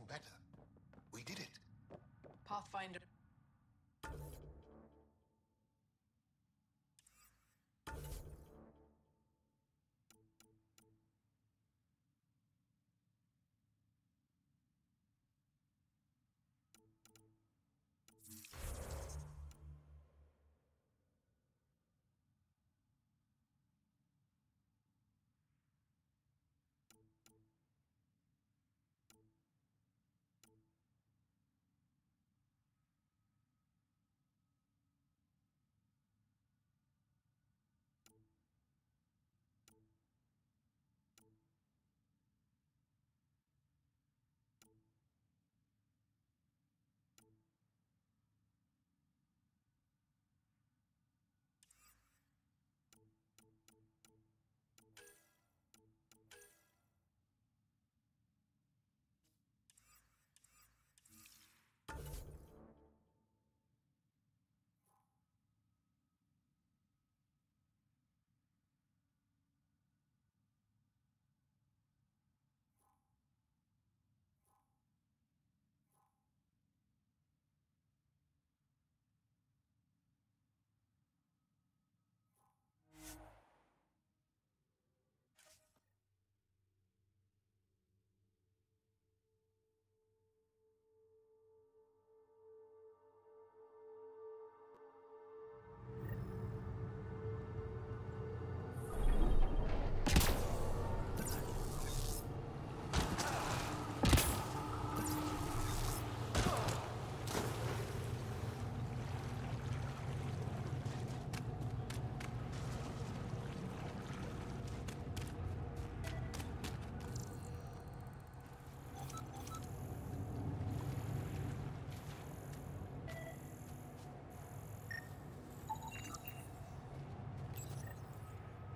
better. We did it. Pathfinder.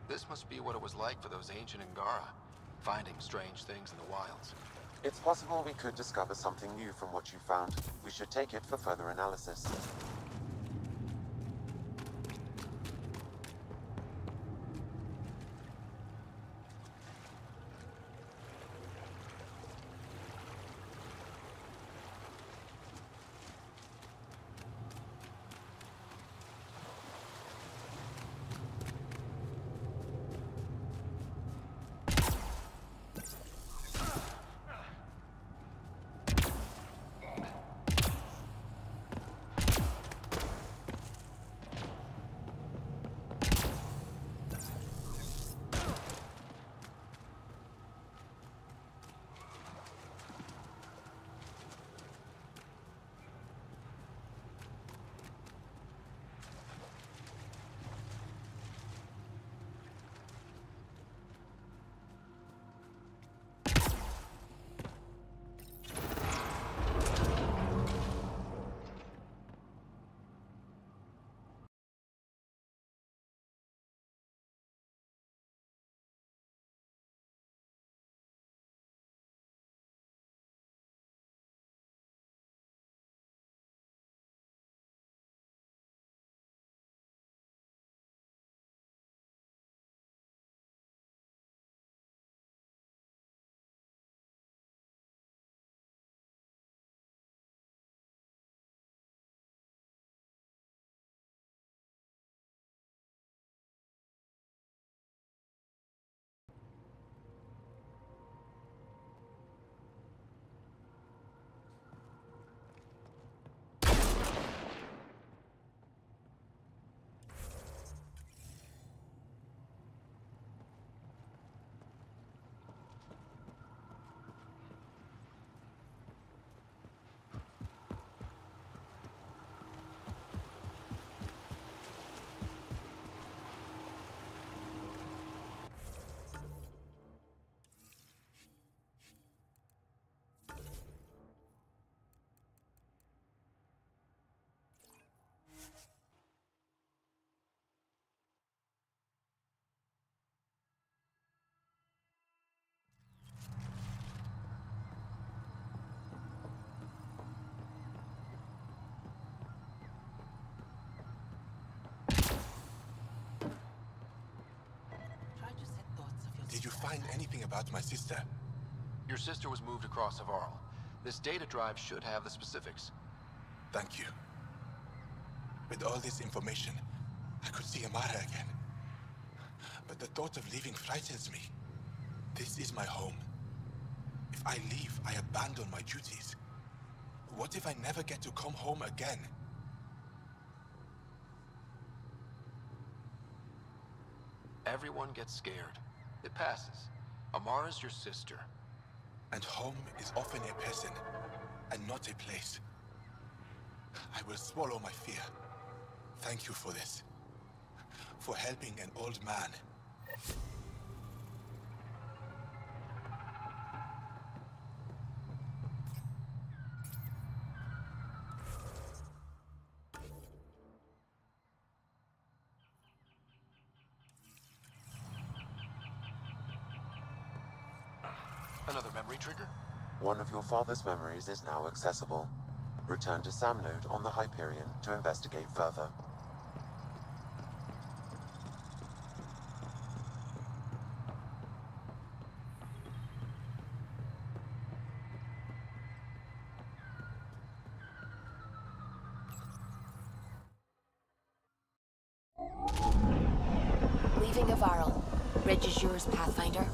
This must be what it was like for those ancient Angara, finding strange things in the wilds. It's possible we could discover something new from what you found. We should take it for further analysis. Did you find anything about my sister? Your sister was moved across Avarl. This data drive should have the specifics. Thank you. With all this information, I could see Amara again. But the thought of leaving frightens me. This is my home. If I leave, I abandon my duties. What if I never get to come home again? Everyone gets scared. It passes. Amara's your sister. And home is often a person, and not a place. I will swallow my fear. Thank you for this. For helping an old man. Another memory trigger? One of your father's memories is now accessible. Return to Sam Node on the Hyperion to investigate further. Leaving Avarl. Ridge is yours, Pathfinder.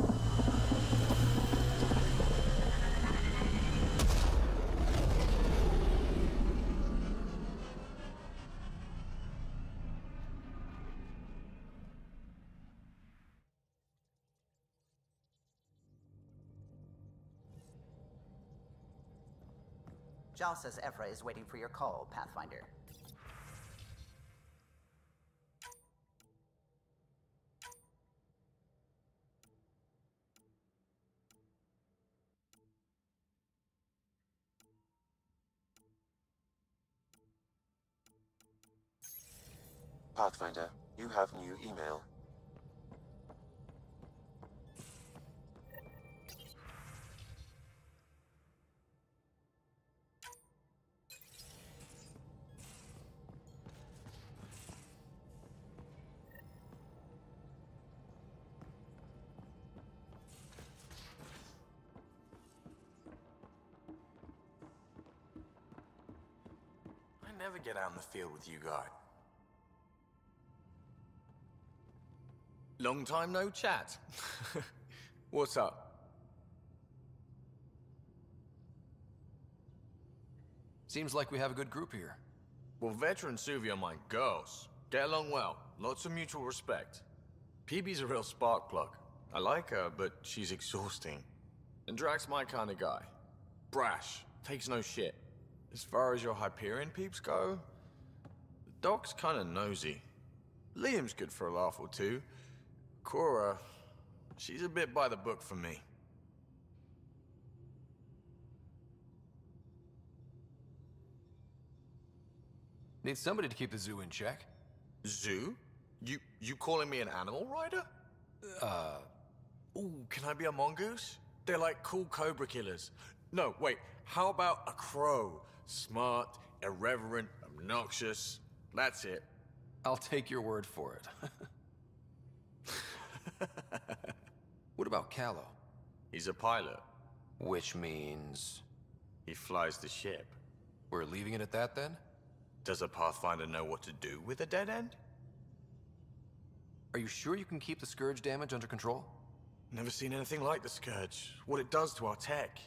Jal says Ephra is waiting for your call, Pathfinder. Pathfinder, you have new email. I never get out in the field with you guys. Long time no chat. What's up? Seems like we have a good group here. Well, veteran Suvi are my girls. Get along well. Lots of mutual respect. PB's a real spark plug. I like her, but she's exhausting. And Drax's my kind of guy. Brash. Takes no shit. As far as your Hyperion peeps go, the doc's kind of nosy. Liam's good for a laugh or two. Cora, she's a bit by the book for me. Need somebody to keep the zoo in check. Zoo? You calling me an animal rider? Ooh, can I be a mongoose? They're like cool cobra killers. No, wait, how about a crow? Smart, irreverent, obnoxious. That's it. I'll take your word for it. What about Callow? He's a pilot. Which means... He flies the ship. we're leaving it at that then? Does a Pathfinder know what to do with a dead end? Are you sure you can keep the Scourge damage under control? Never seen anything like the Scourge. What it does to our tech.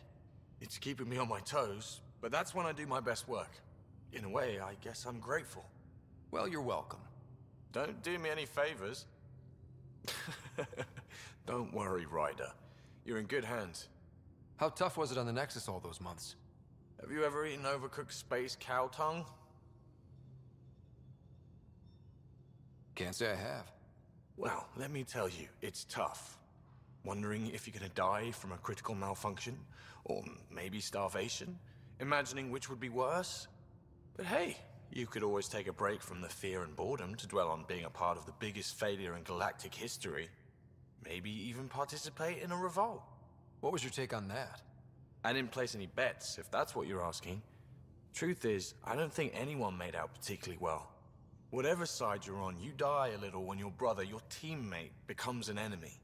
It's keeping me on my toes, but that's when I do my best work. In a way, I guess I'm grateful. Well, you're welcome. Don't do me any favors. Don't worry, Ryder. You're in good hands. How tough was it on the Nexus all those months? Have you ever eaten overcooked space cow tongue? Can't say I have. Well, let me tell you, it's tough. Wondering if you're gonna die from a critical malfunction, or maybe starvation, imagining which would be worse. But hey, you could always take a break from the fear and boredom to dwell on being a part of the biggest failure in galactic history. Maybe even participate in a revolt. What was your take on that? I didn't place any bets, if that's what you're asking. Truth is, I don't think anyone made out particularly well. Whatever side you're on, you die a little when your brother, your teammate, becomes an enemy.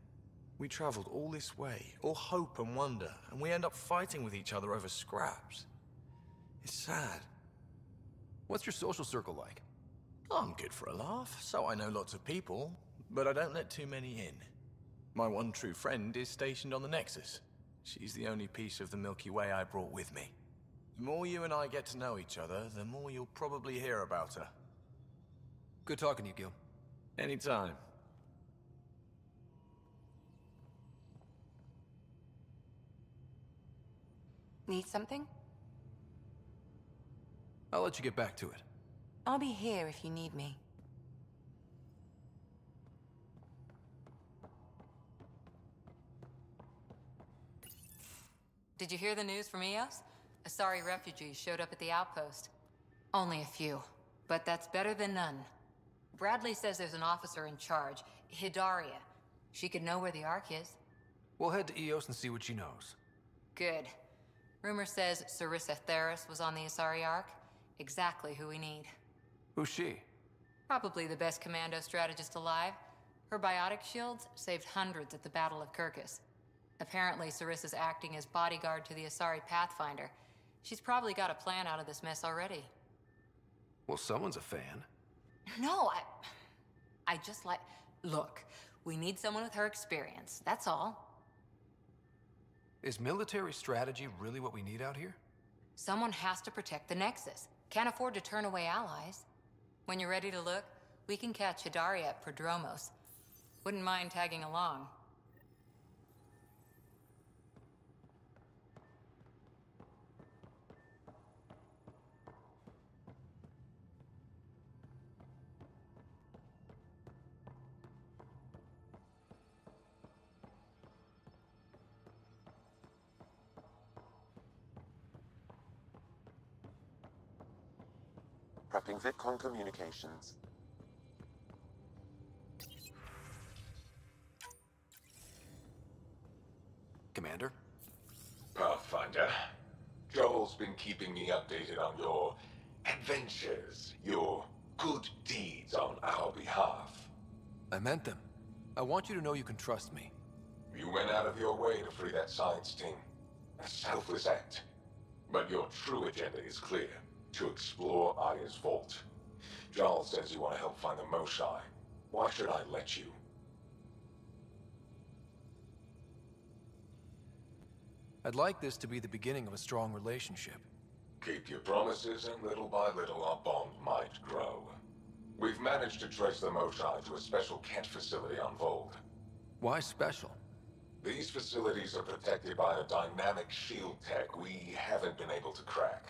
We traveled all this way, all hope and wonder, and we end up fighting with each other over scraps. It's sad. What's your social circle like? I'm good for a laugh, so I know lots of people, but I don't let too many in. My one true friend is stationed on the Nexus. She's the only piece of the Milky Way I brought with me. The more you and I get to know each other, the more you'll probably hear about her. Good talking to you, Gil. Anytime. Need something? I'll let you get back to it. I'll be here if you need me. Did you hear the news from Eos? Asari refugees showed up at the outpost. Only a few, but that's better than none. Bradley says there's an officer in charge, Hidaria. She could know where the Ark is. We'll head to Eos and see what she knows. Good. Rumor says Sarissa Theris was on the Asari Ark. Exactly who we need. Who's she? Probably the best commando strategist alive. Her biotic shields saved hundreds at the Battle of Kirkus. Apparently, Sarissa's acting as bodyguard to the Asari Pathfinder. She's probably got a plan out of this mess already. Well, someone's a fan. No, I just like... Look, we need someone with her experience, that's all. Is military strategy really what we need out here? Someone has to protect the Nexus. Can't afford to turn away allies. When you're ready to look, we can catch Hidaria at Prodromos. Wouldn't mind tagging along. Prepping VidCon communications. Commander? Pathfinder, Joel's been keeping me updated on your adventures, your good deeds on our behalf. I meant them. I want you to know you can trust me. You went out of your way to free that science team. A selfless act. But your true agenda is clear. To explore Aya's vault. Joel says you want to help find the Moshae. Why should I let you? I'd like this to be the beginning of a strong relationship. Keep your promises, and little by little our bond might grow. We've managed to trace the Moshae to a special Kent facility on Vold. Why special? These facilities are protected by a dynamic shield tech we haven't been able to crack.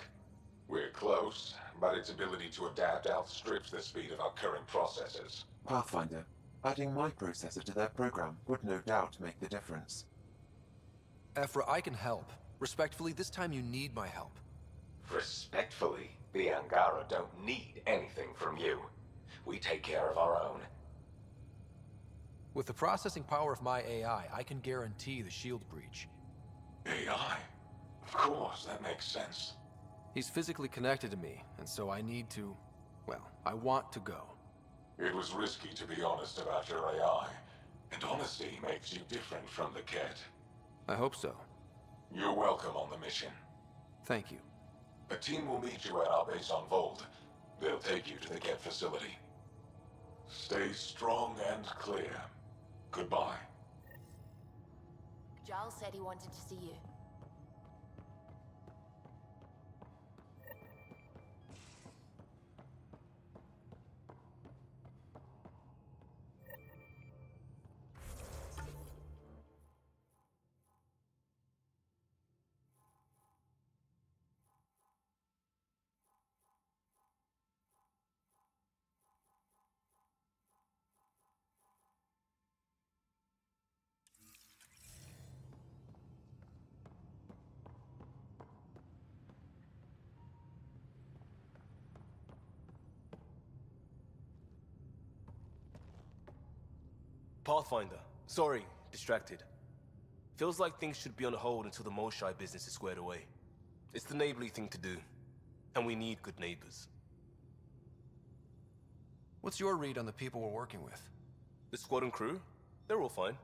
We're close, but its ability to adapt outstrips the speed of our current processors. Pathfinder, adding my processor to their program would no doubt make the difference. Ephra, I can help. Respectfully, this time you need my help. Respectfully, the Angara don't need anything from you. We take care of our own. With the processing power of my AI, I can guarantee the shield breach. AI? Of course, that makes sense. He's physically connected to me, and so I need to... well, I want to go. It was risky to be honest about your AI, and honesty makes you different from the Ket. I hope so. You're welcome on the mission. Thank you. A team will meet you at our base on Vold. They'll take you to the Ket facility. Stay strong and clear. Goodbye. Giles said he wanted to see you. Pathfinder. Sorry, distracted. Feels like things should be on hold until the Moshae business is squared away. It's the neighborly thing to do, and we need good neighbors. What's your read on the people we're working with? The squad and crew? They're all fine.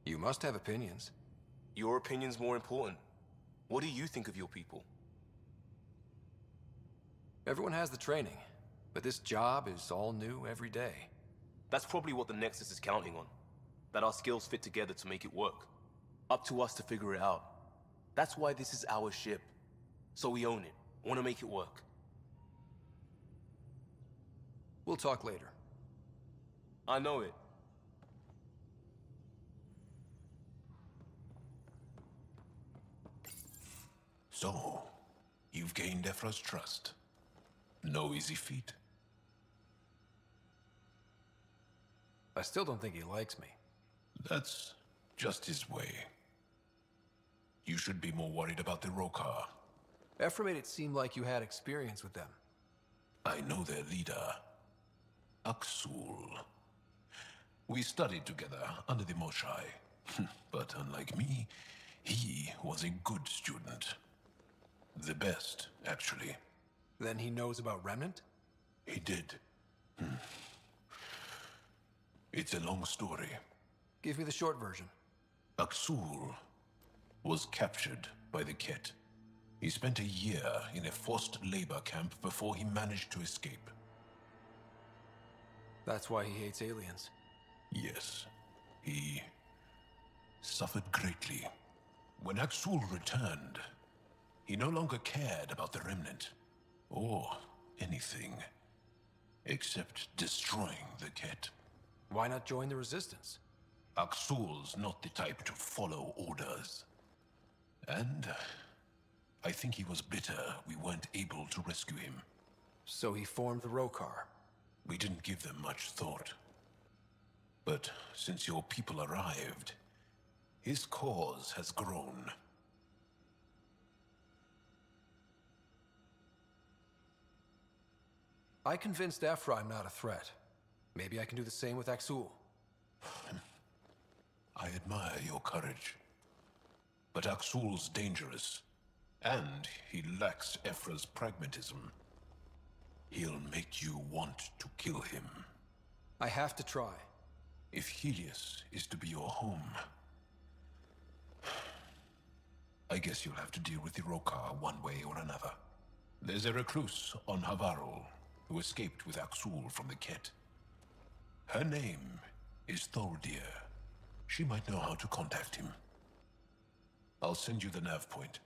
You must have opinions. Your opinion's more important. What do you think of your people? Everyone has the training, but this job is all new every day. That's probably what the Nexus is counting on. That our skills fit together to make it work. Up to us to figure it out. That's why this is our ship. So we own it. Want to make it work. We'll talk later. I know it. So, you've gained Ephra's trust. No easy feat. I still don't think he likes me. That's just his way. You should be more worried about the Rokar. Ephra made it seem like you had experience with them. I know their leader, Aksul. We studied together under the Moshai. But unlike me, he was a good student. The best, actually. Then he knows about Remnant? He did. It's a long story. Give me the short version. Aksul was captured by the Ket. He spent a year in a forced labor camp before he managed to escape. That's why he hates aliens. Yes, he suffered greatly. When Aksul returned, he no longer cared about the Remnant, or anything, except destroying the Ket. Why not join the Resistance? Aksul's not the type to follow orders. And I think he was bitter we weren't able to rescue him. So he formed the Rokar. We didn't give them much thought. But since your people arrived, his cause has grown. I convinced Ephra I'm not a threat. Maybe I can do the same with Aksul. I admire your courage. But Aksul's dangerous, and he lacks Ephra's pragmatism. He'll make you want to kill him. I have to try. If Helios is to be your home, I guess you'll have to deal with the Rokar one way or another. There's a recluse on Havarul who escaped with Aksul from the Ket. Her name is Thordir. She might know how to contact him. I'll send you the nav point.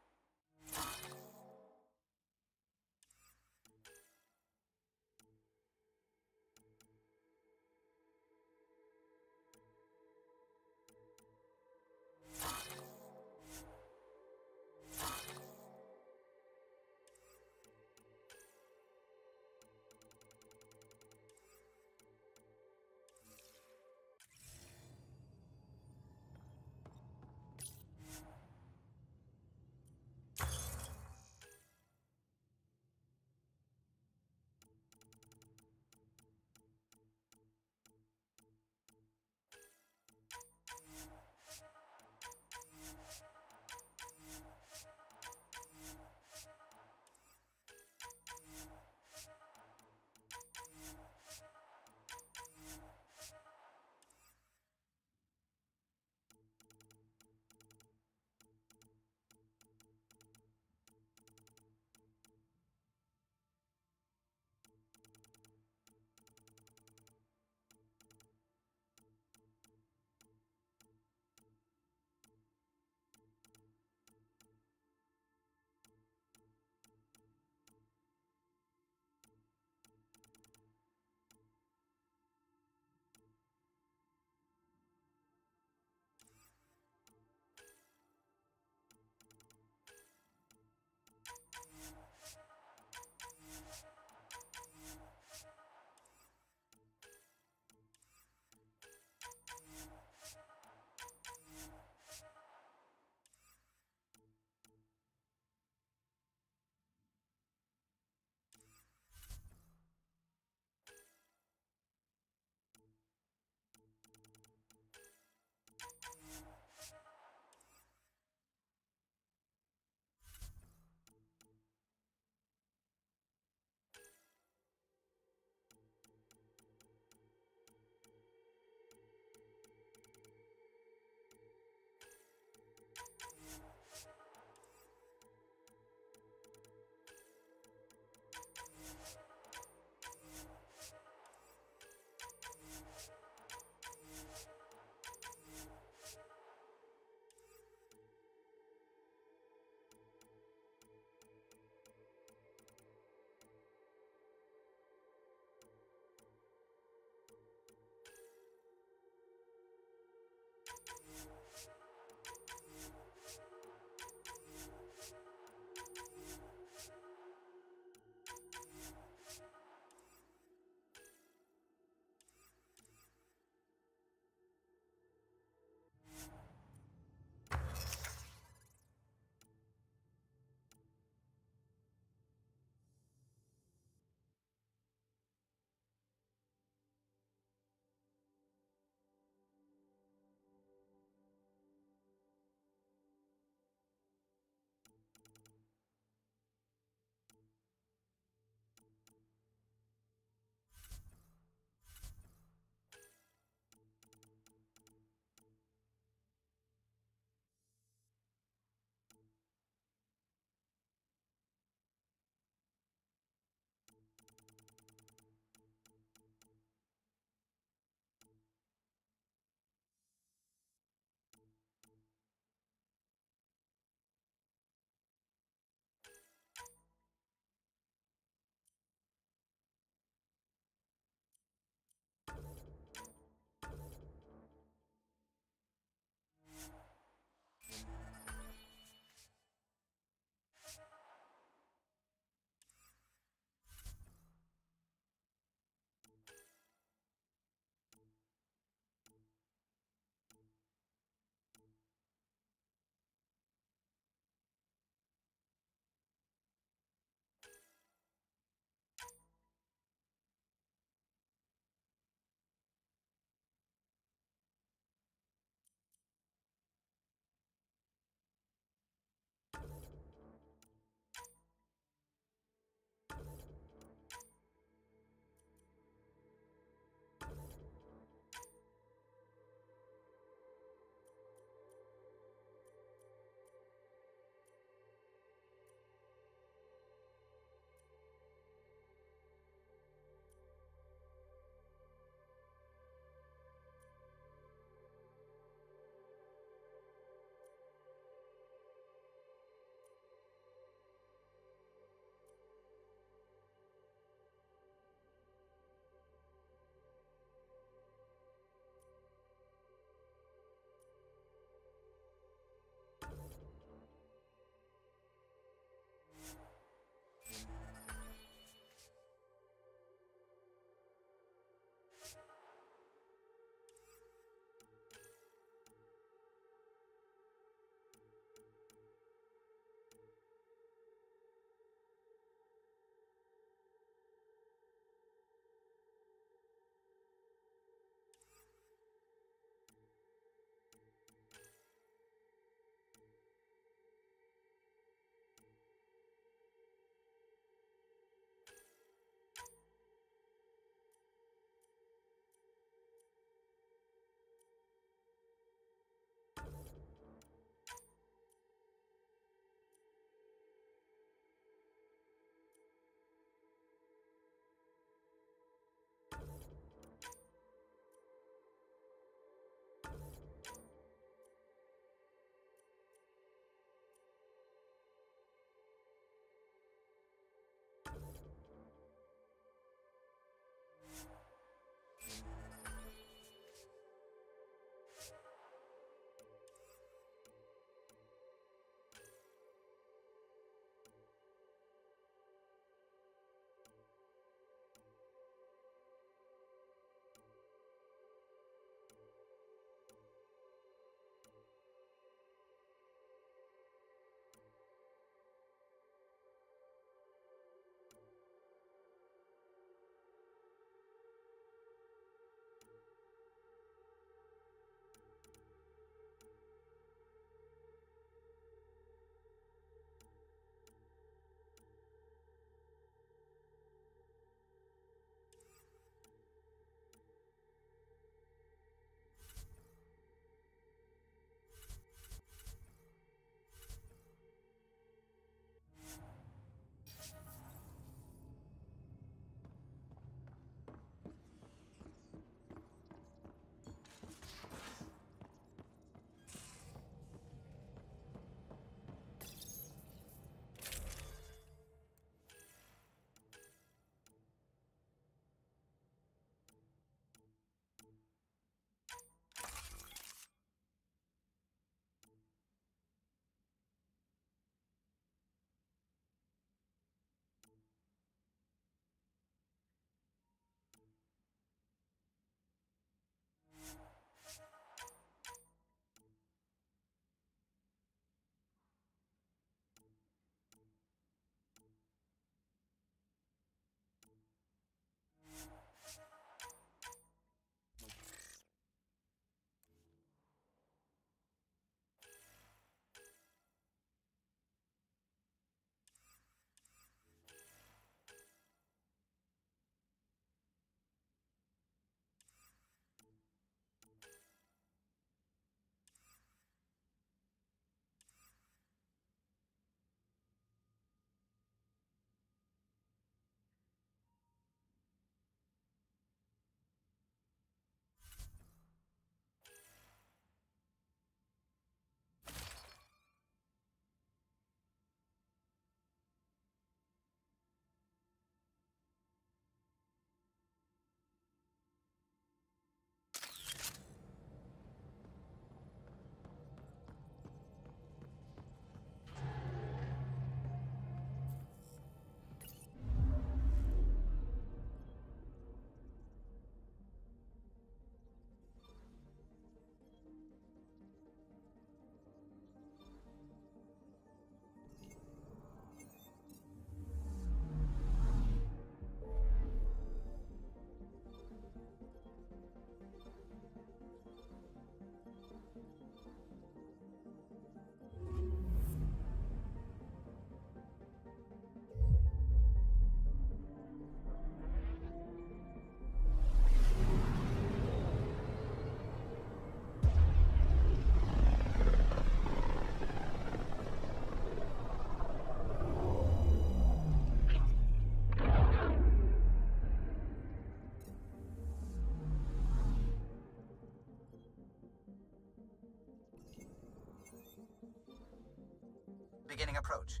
approach.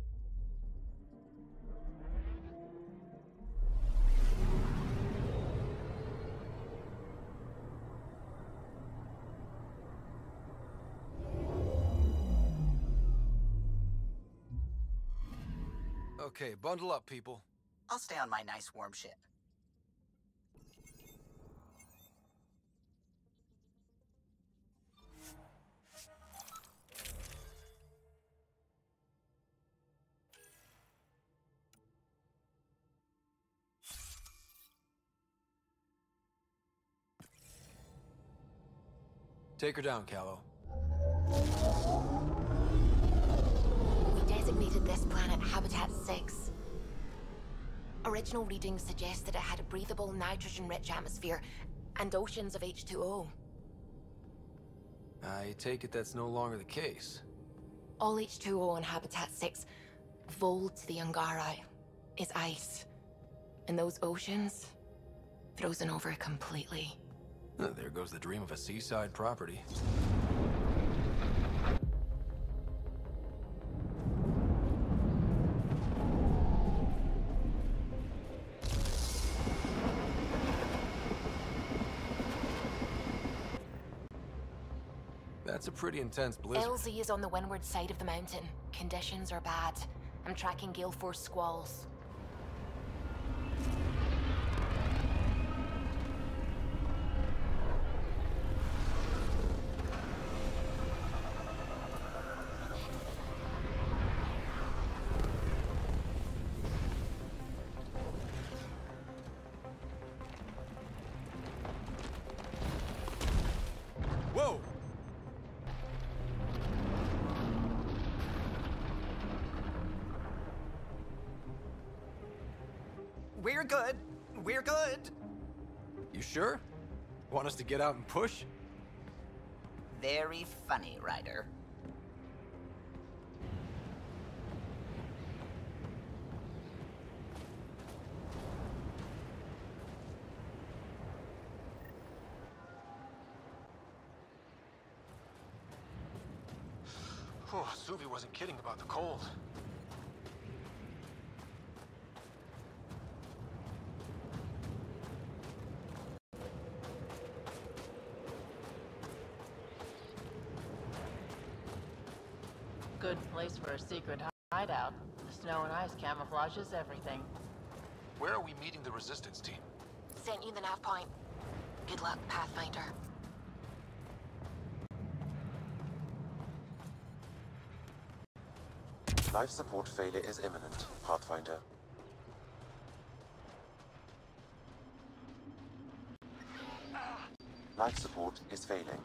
Okay, bundle up, people. I'll stay on my nice warm ship. Take her down, Callow. We designated this planet Habitat 6. Original readings suggest that it had a breathable, nitrogen-rich atmosphere and oceans of H2O. I take it that's no longer the case. All H2O on Habitat 6, vold to the Angara, is ice. And those oceans, frozen over completely. There goes the dream of a seaside property. That's a pretty intense blizzard. LZ is on the windward side of the mountain. Conditions are bad. I'm tracking gale force squalls. Whoa! We're good. We're good. You sure? Want us to get out and push? Very funny, Ryder. Oh, Suvi wasn't kidding about the cold. Good place for a secret hideout. The snow and ice camouflages everything. Where are we meeting the resistance team? Sent you the nav point. Good luck, Pathfinder. Life support failure is imminent, Pathfinder. Life support is failing.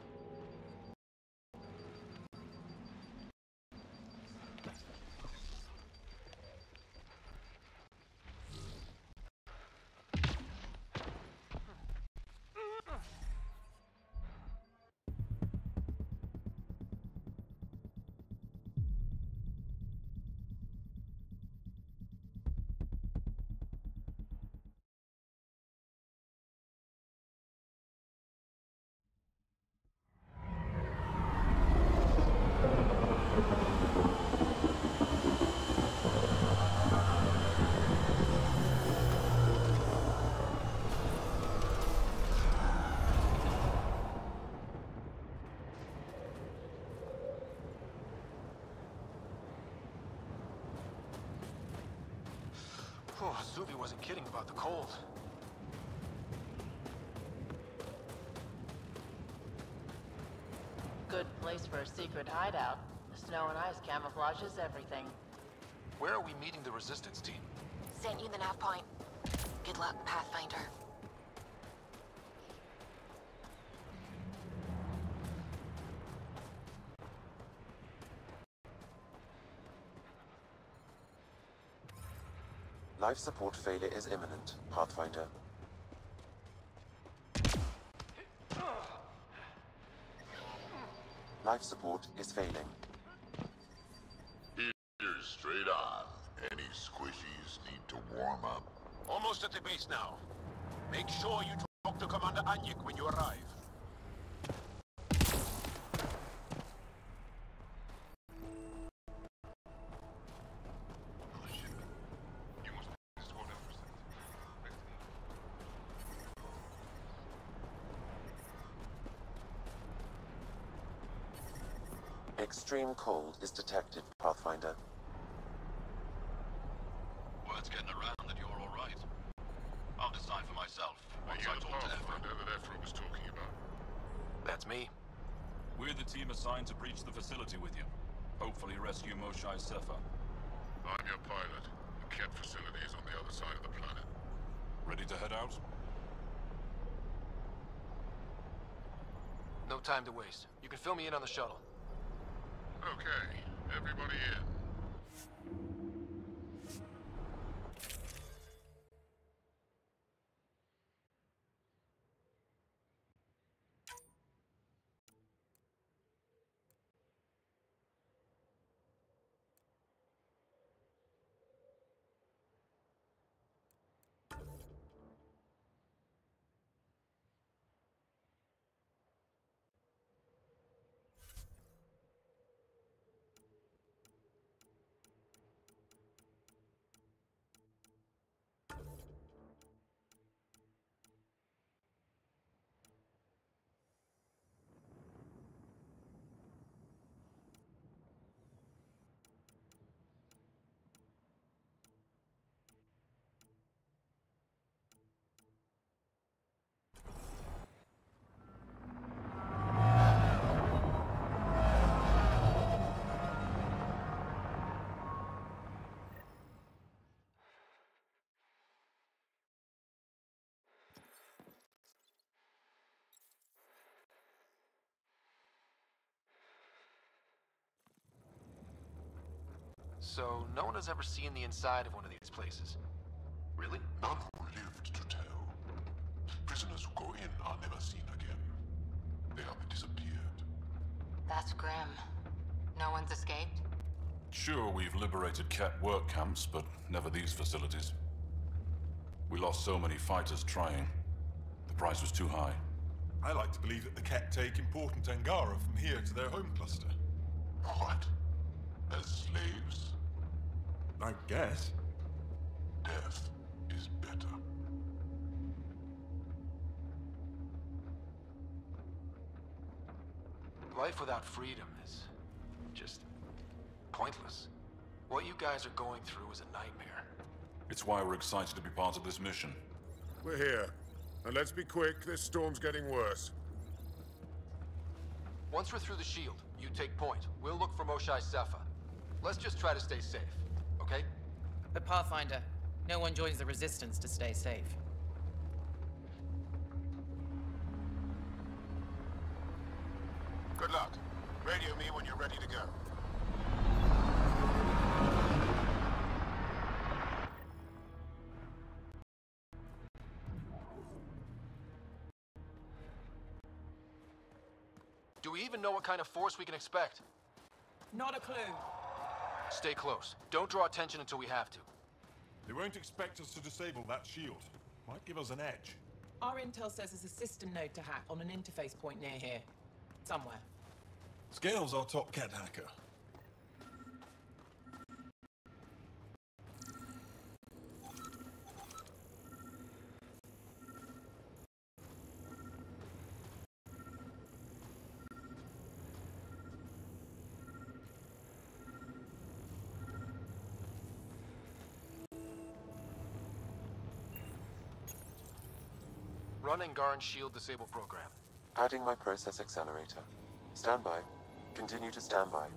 Oh, Suvi wasn't kidding about the cold. Good place for a secret hideout. The snow and ice camouflages everything. Where are we meeting the resistance team? Sent you the nav point. Good luck, Pathfinder. Life support failure is imminent, Pathfinder. Life support is failing. Here's straight on. Any squishies need to warm up? Almost at the base now. Make sure you talk to Commander Anyik when you arrive. Extreme cold is detected, Pathfinder. Word's getting around that you're all right. I'll decide for myself once I talk to Pathfinder that Ephra was talking about. That's me. We're the team assigned to breach the facility with you. Hopefully rescue Moshae Sefer. I'm your pilot. The Ket facility is on the other side of the planet. Ready to head out? No time to waste. You can fill me in on the shuttle. Okay, everybody in. So, no one has ever seen the inside of one of these places. Really? None who lived to tell. Prisoners who go in are never seen again. They have disappeared. That's grim. No one's escaped? Sure, we've liberated Ket work camps, but never these facilities. We lost so many fighters trying. The price was too high. I like to believe that the Ket take important Angara from here to their home cluster. What? As slaves? I guess. Death is better. Life without freedom is just pointless. What you guys are going through is a nightmare. It's why we're excited to be part of this mission. We're here. And let's be quick, this storm's getting worse. Once we're through the shield, you take point. We'll look for Moshae Sefer. Let's just try to stay safe, okay? But Pathfinder, no one joins the Resistance to stay safe. Good luck. Radio me when you're ready to go. Do we even know what kind of force we can expect? Not a clue. Stay close. Don't draw attention until we have to. They won't expect us to disable that shield. Might give us an edge. Our intel says there's a system node to hack on an interface point near here. Somewhere. Scale's our top Ket hacker. Run Angaran Shield Disable program. Adding my process accelerator. Stand by. Continue to stand by.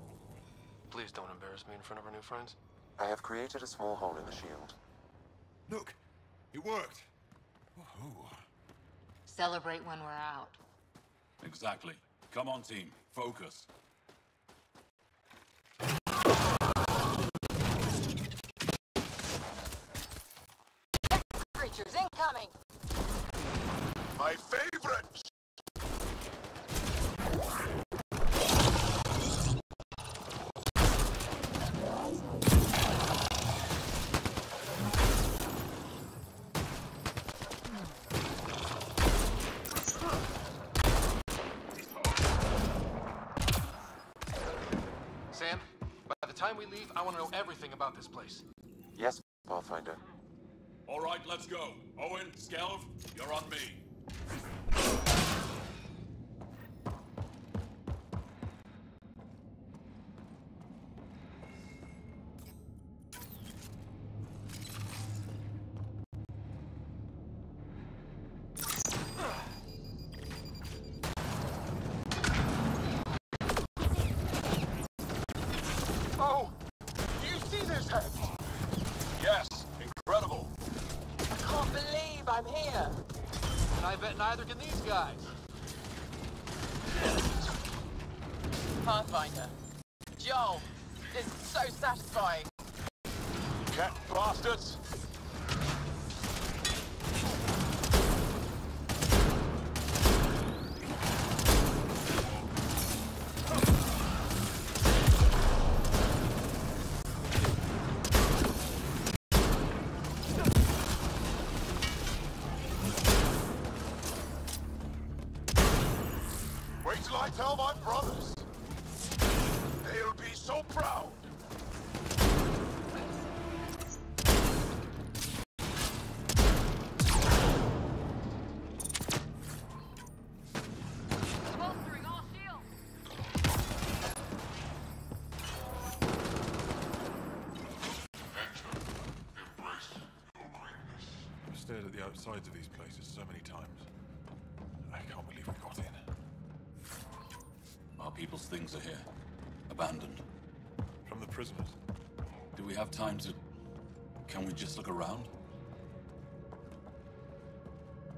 Please don't embarrass me in front of our new friends. I have created a small hole in the shield. Look, it worked. Woohoo. Celebrate when we're out. Exactly. Come on, team. Focus. Creatures incoming! My favorite! Sam, by the time we leave, I want to know everything about this place. Yes, Pathfinder. All right, let's go. Owen, Skelv, you're on me. neither can these guys. Pathfinder. Joel, this is so satisfying. Cat bastards! Wait till I tell my brothers. They'll be so proud. Bolstering all shields. I've stared at the outsides of these places so many times. I can't believe we got in. Our people's things are here. Abandoned. From the prisoners. Do we have time to... Can we just look around?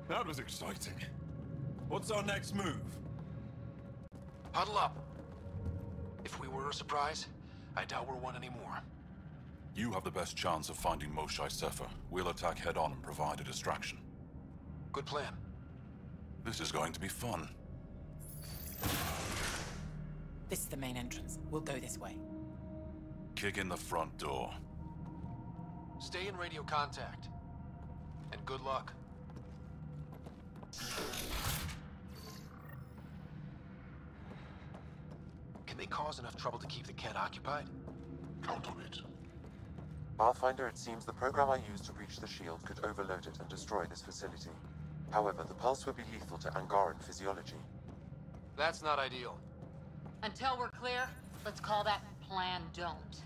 That was exciting. What's our next move? Huddle up. If we were a surprise, I doubt we're one anymore. You have the best chance of finding Moshae Sefer. We'll attack head-on and provide a distraction. Good plan. This is going to be fun. This is the main entrance. We'll go this way. Kick in the front door. Stay in radio contact. And good luck. Can they cause enough trouble to keep the Cat occupied? Count on it. Pathfinder, it seems the program I used to reach the shield could overload it and destroy this facility. However, the pulse would be lethal to Angaran physiology. That's not ideal. Until we're clear, let's call that Plan Don't.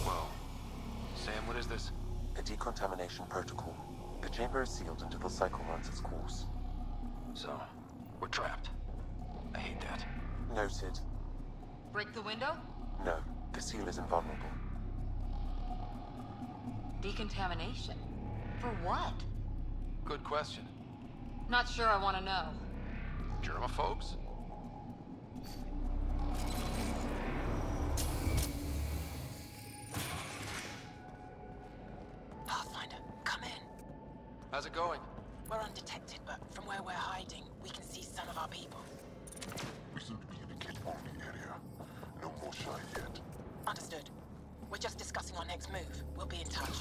Whoa. Sam, what is this? A decontamination protocol. The chamber is sealed until the cycle runs its course. So, we're trapped. I hate that. Noted. Break the window? No, the seal is invulnerable. Decontamination? For what? Good question. Not sure I want to know. Germaphobes? Pathfinder, come in. How's it going? We're undetected, but from where we're hiding, we can see some of our people. We seem to be in the Kate-only area. No more shy yet. Understood. We're just discussing our next move. We'll be in touch.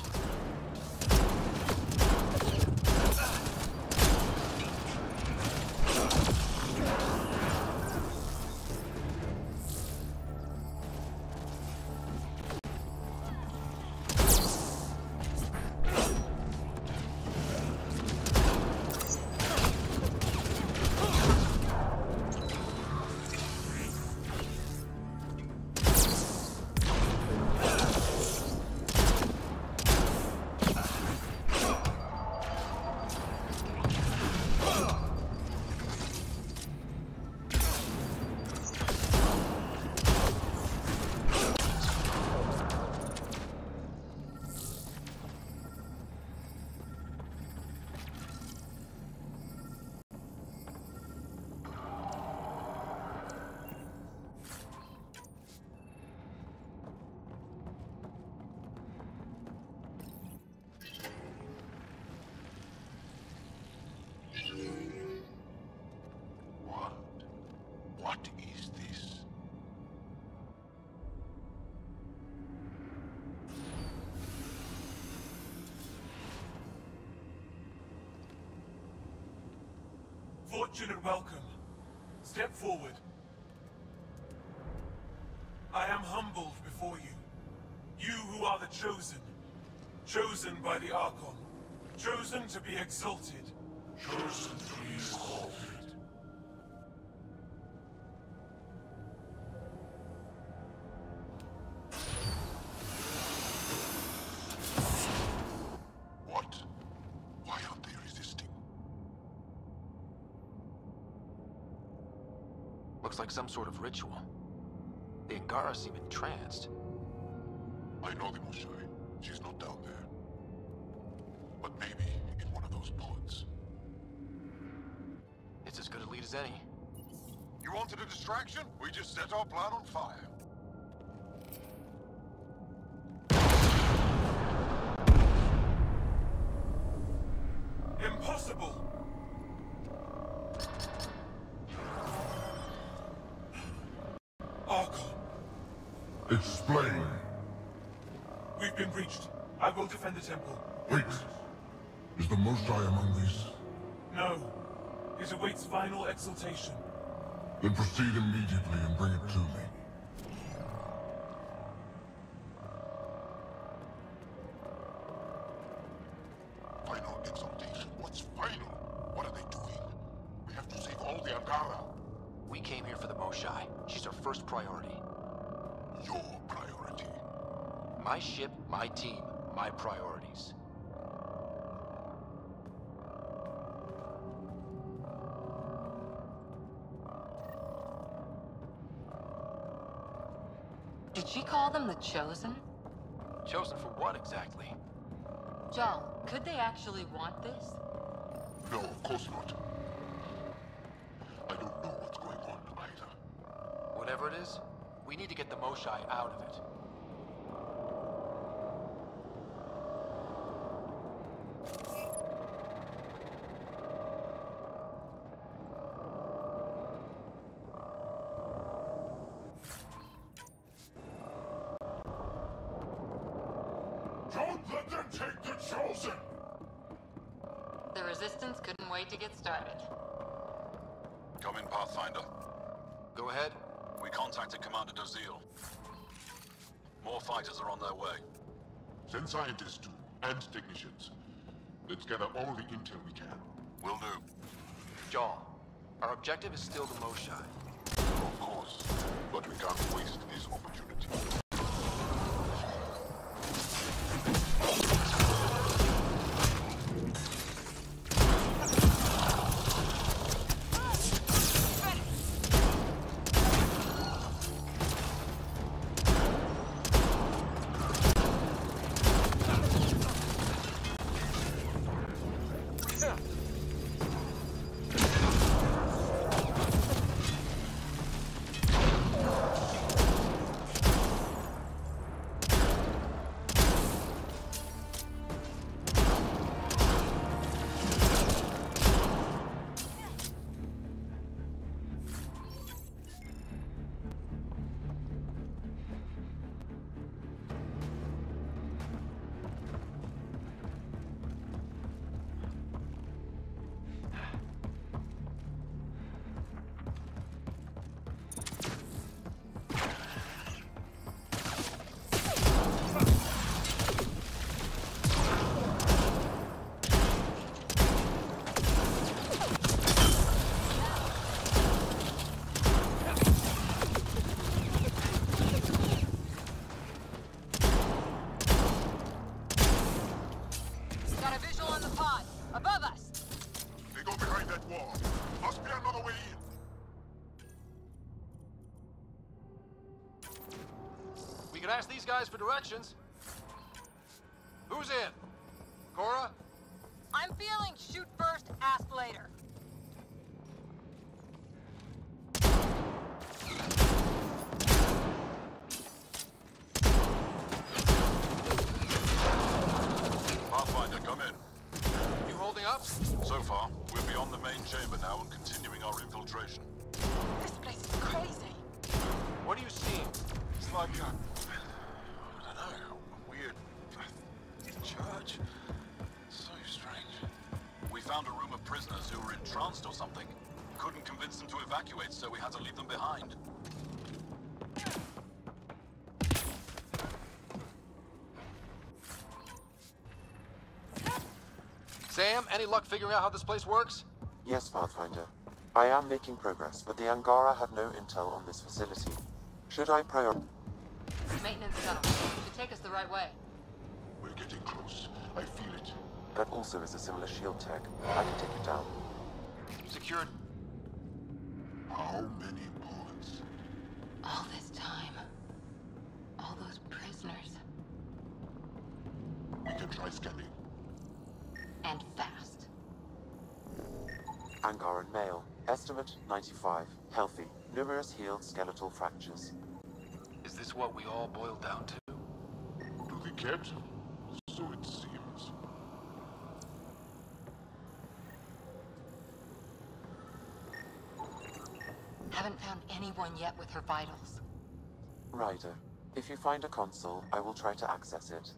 What is this? Fortune and welcome. Step forward. I am humbled before you. You who are the chosen. Chosen by the Archon. Chosen to be exalted. Chosen to be exalted. What? Why aren't they resisting? Looks like some sort of ritual. The Angara seem entranced. I know the Moshae. She's not down there. those pods. It's as good a lead as any. You wanted a distraction? We just set our plan on fire. Impossible! Archon, Explain. we've been breached. I will defend the temple. Wait. Is the Most High among these? No. It awaits final exaltation. Then proceed immediately and bring it to me. Final exaltation? What's final? What are they doing? We have to save all the Angara. We came here for the Moshai. She's our first priority. Your priority. My ship, my team, my priorities. Did she call them the Chosen? Chosen for what exactly? Jal, could they actually want this? No, of course not. I don't know what's going on either. Whatever it is, we need to get the Moshai out of it. Don't let them take the Chosen! The Resistance couldn't wait to get started. Come in, Pathfinder. Go ahead. We contacted Commander Dozil. More fighters are on their way. Send scientists too, and technicians. Let's gather all the intel we can. Will do. Jal, our objective is still the Moshai. Of course, but we can't waste this opportunity. could ask these guys for directions. Who's in? Cora? I'm feeling shoot first, ask later. Pathfinder, come in. You holding up? So far, we're beyond the main chamber now and continuing our infiltration. This place is crazy. What are you seeing? It's like I don't know, a weird church. So strange. We found a room of prisoners who were entranced or something. Couldn't convince them to evacuate, so we had to leave them behind. Sam, any luck figuring out how this place works? Yes, Pathfinder. I am making progress, but the Angara have no intel on this facility. Should I Maintenance tunnel. Should take us the right way. We're getting close. I feel it. That also is a similar shield tech. I can take it down. Secured. How many bullets? All this time. All those prisoners. We can try scanning. And fast. Angaran male. Estimate 95. Healthy. Numerous healed skeletal fractures. Is this what we all boil down to? To the captain, so it seems. Haven't found anyone yet with her vitals. Ryder, if you find a console, I will try to access it.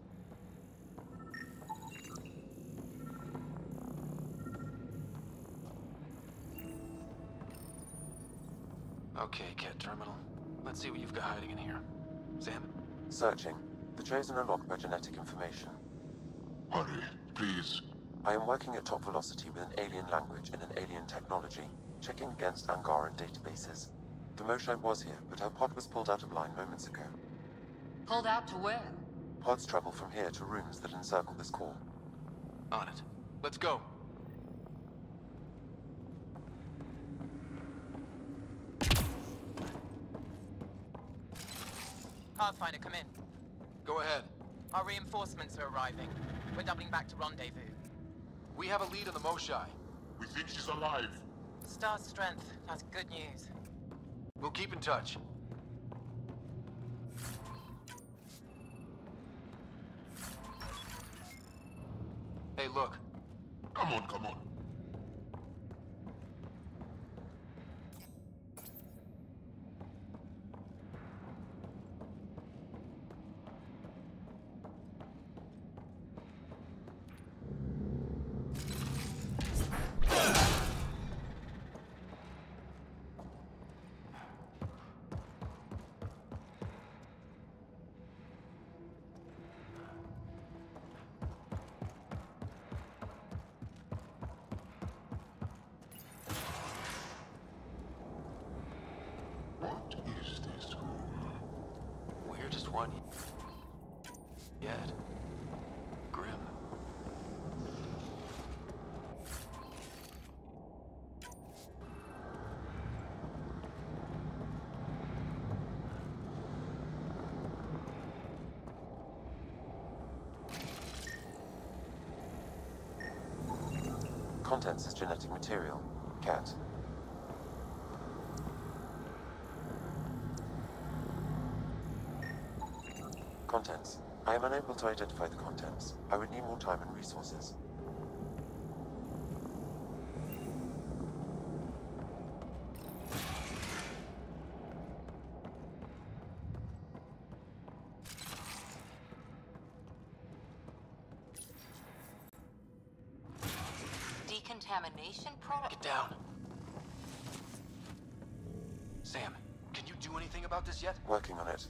Okay, Cat Terminal. Let's see what you've got hiding in here. Sam? Searching. The Chosen are locked by genetic information. Hurry, please. I am working at top velocity with an alien language and an alien technology, checking against Angaran databases. The Moshae was here, but her pod was pulled out of line moments ago. Pulled out to where? Pods travel from here to rooms that encircle this core. On it. Let's go. Pathfinder, come in. Go ahead. Our reinforcements are arriving. We're doubling back to rendezvous. We have a lead on the Moshae. We think she's alive. Star strength. That's good news. We'll keep in touch. Hey, look. Come on, come on. What is this room? Weirdest one yet. Grim. Contents is genetic material. Cat. Contents. I am unable to identify the contents. I would need more time and resources. Decontamination protocol. Get down. Sam, can you do anything about this yet? Working on it.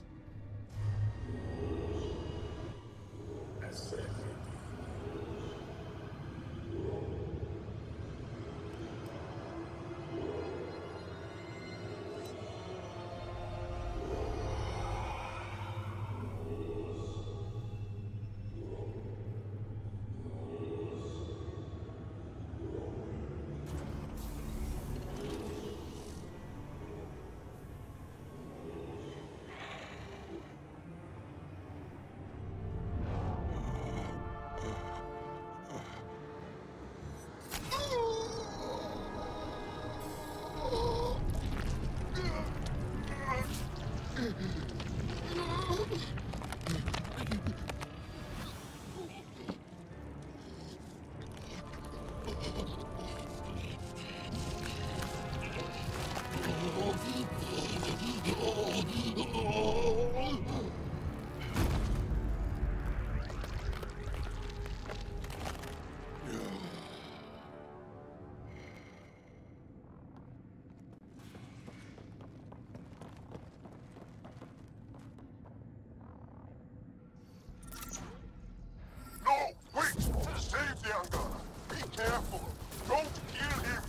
Save the Angara. Be careful. Don't kill him.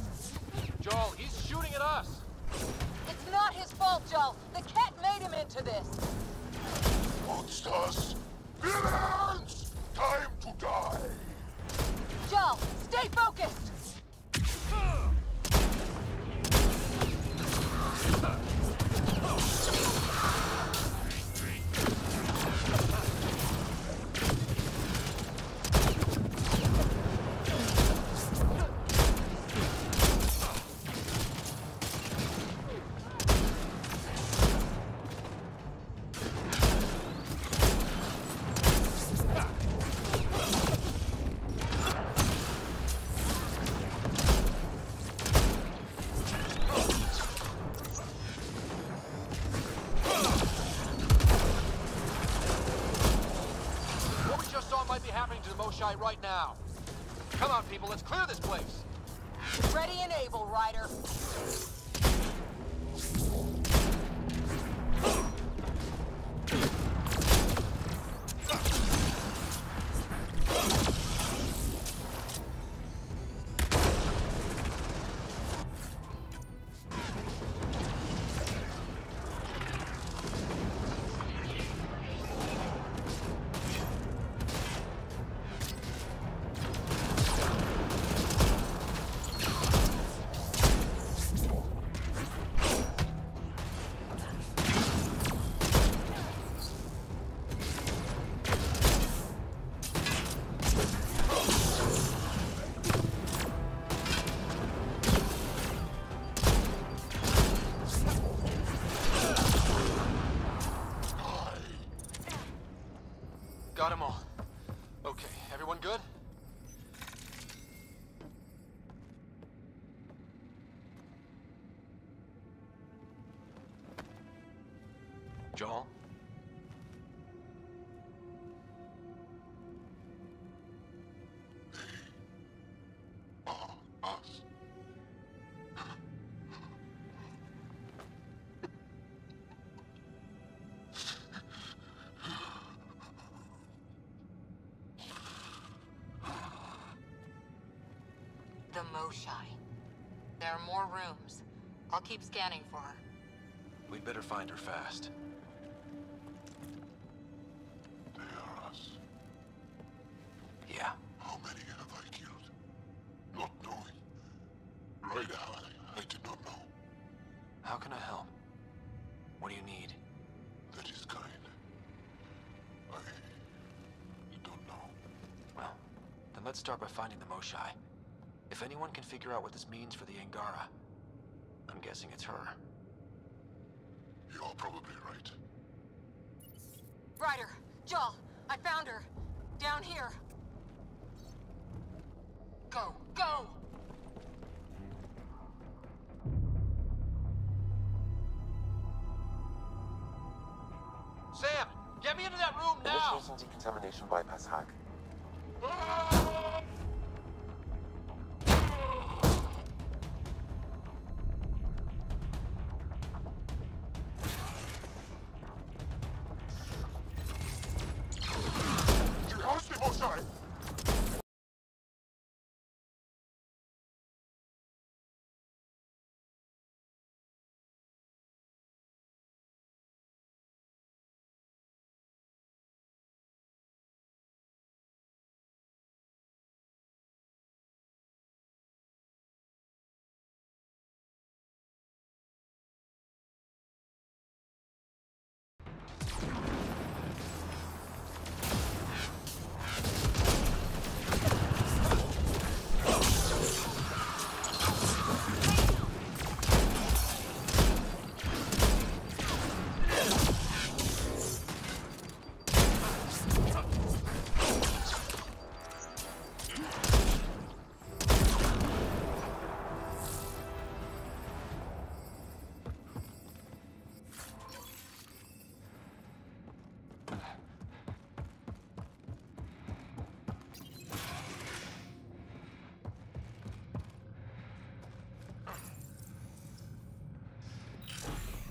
Joel, he's shooting at us. It's not his fault, Joel. The cat made him into this. Monsters. Villains. Time to die. Joel, stay focused. it right now. Come on, people, let's clear this place. Ready and able, Ryder. Got them all. Okay, everyone good? Joel? Us. The Moshai. There are more rooms. I'll keep scanning for her. We'd better find her fast. They are us. Yeah. How many have I killed? Not knowing. Ryder, I did not know. How can I help? What do you need? That is kind. I don't know. Well, then let's start by finding the Moshai. If anyone can figure out what this means for the Angara, I'm guessing it's her. You are probably right. Ryder, Joel, I found her. Down here. Go, go! Sam, get me into that room now! Initiating decontamination bypass hack.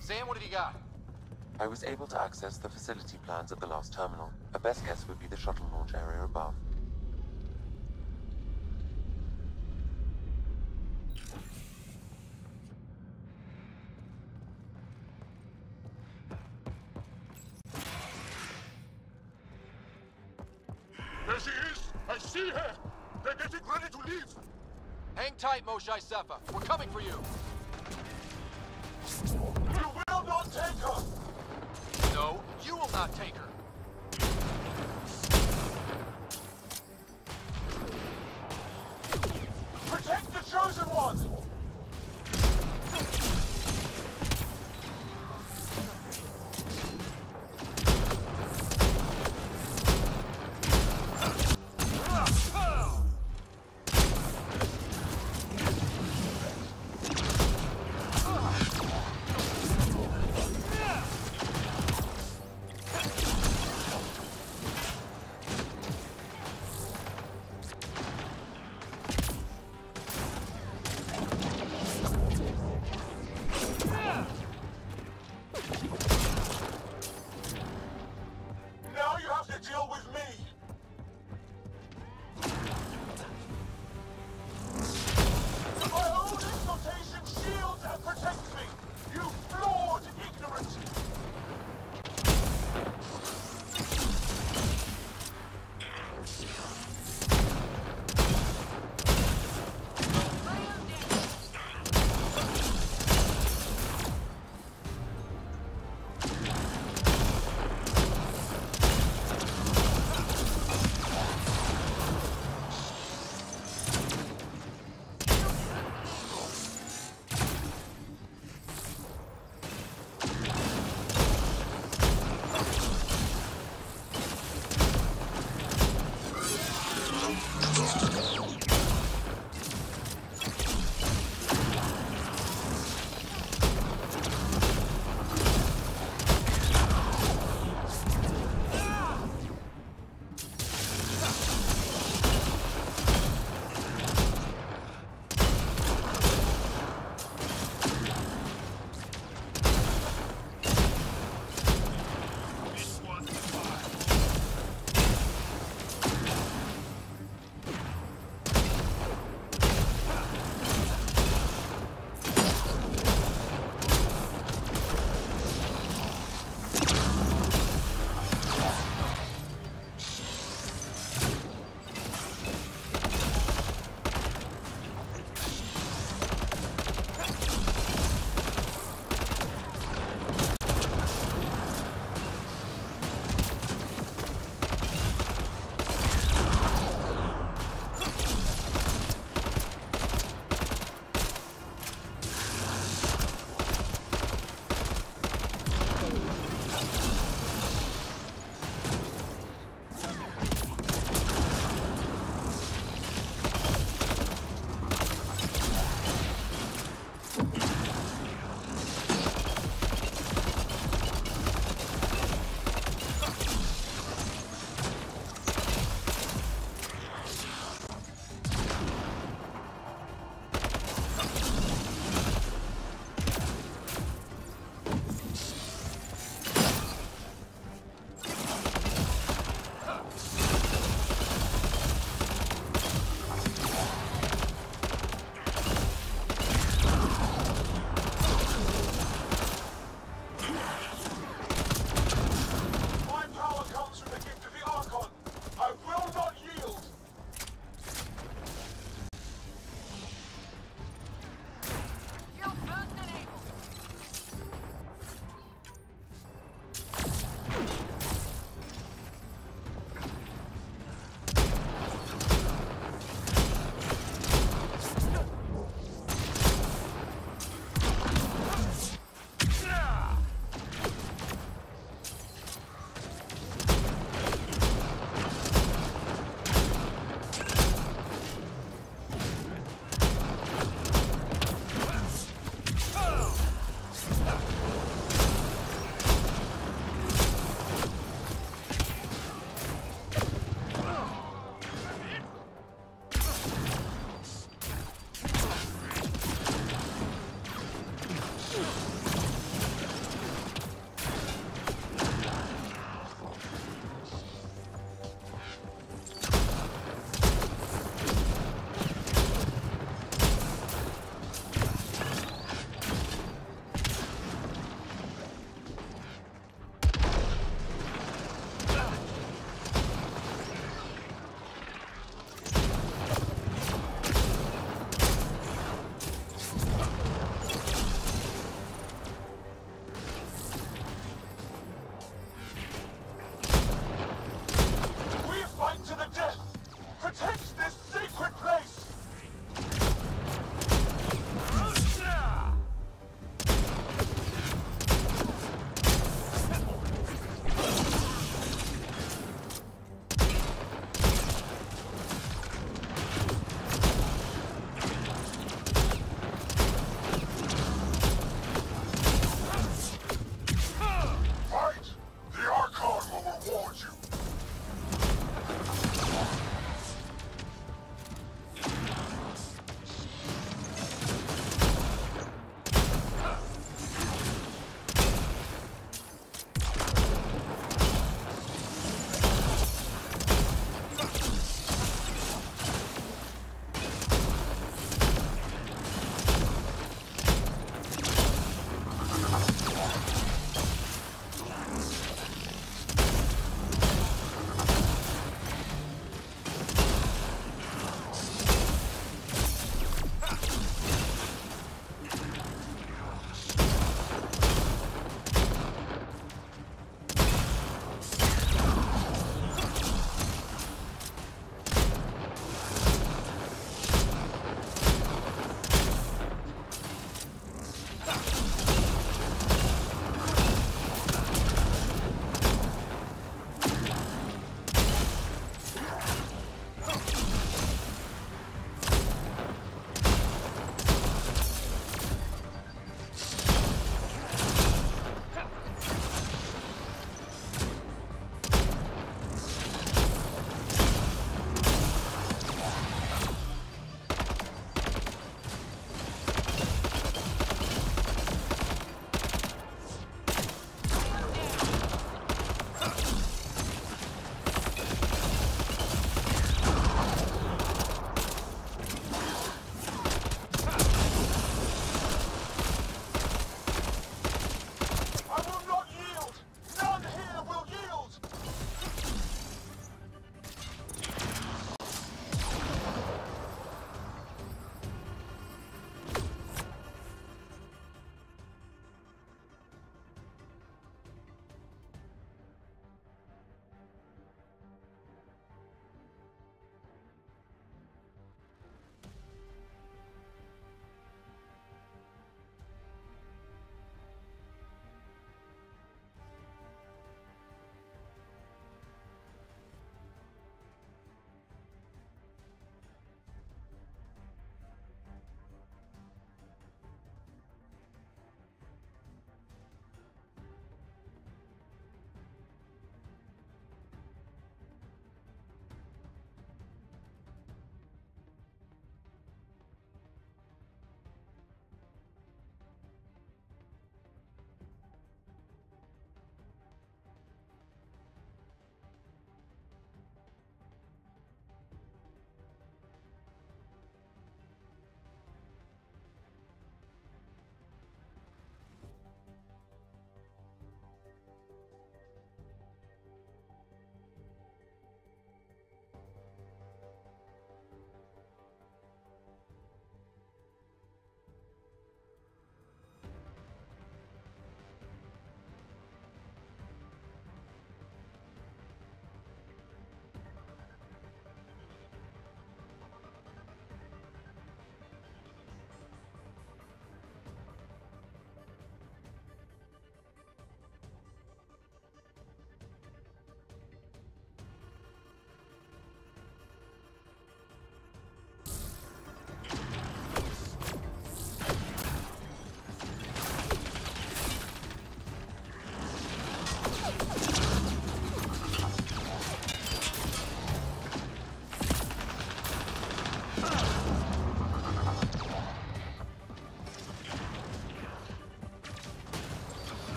Sam, what have you got? I was able to access the facility plans at the last terminal. A best guess would be the shuttle launch area above. There she is! I see her! They're getting ready to leave! Hang tight, Moshai Sepha. We're coming for you. You will not take her! No, you will not take her. Protect the Chosen One!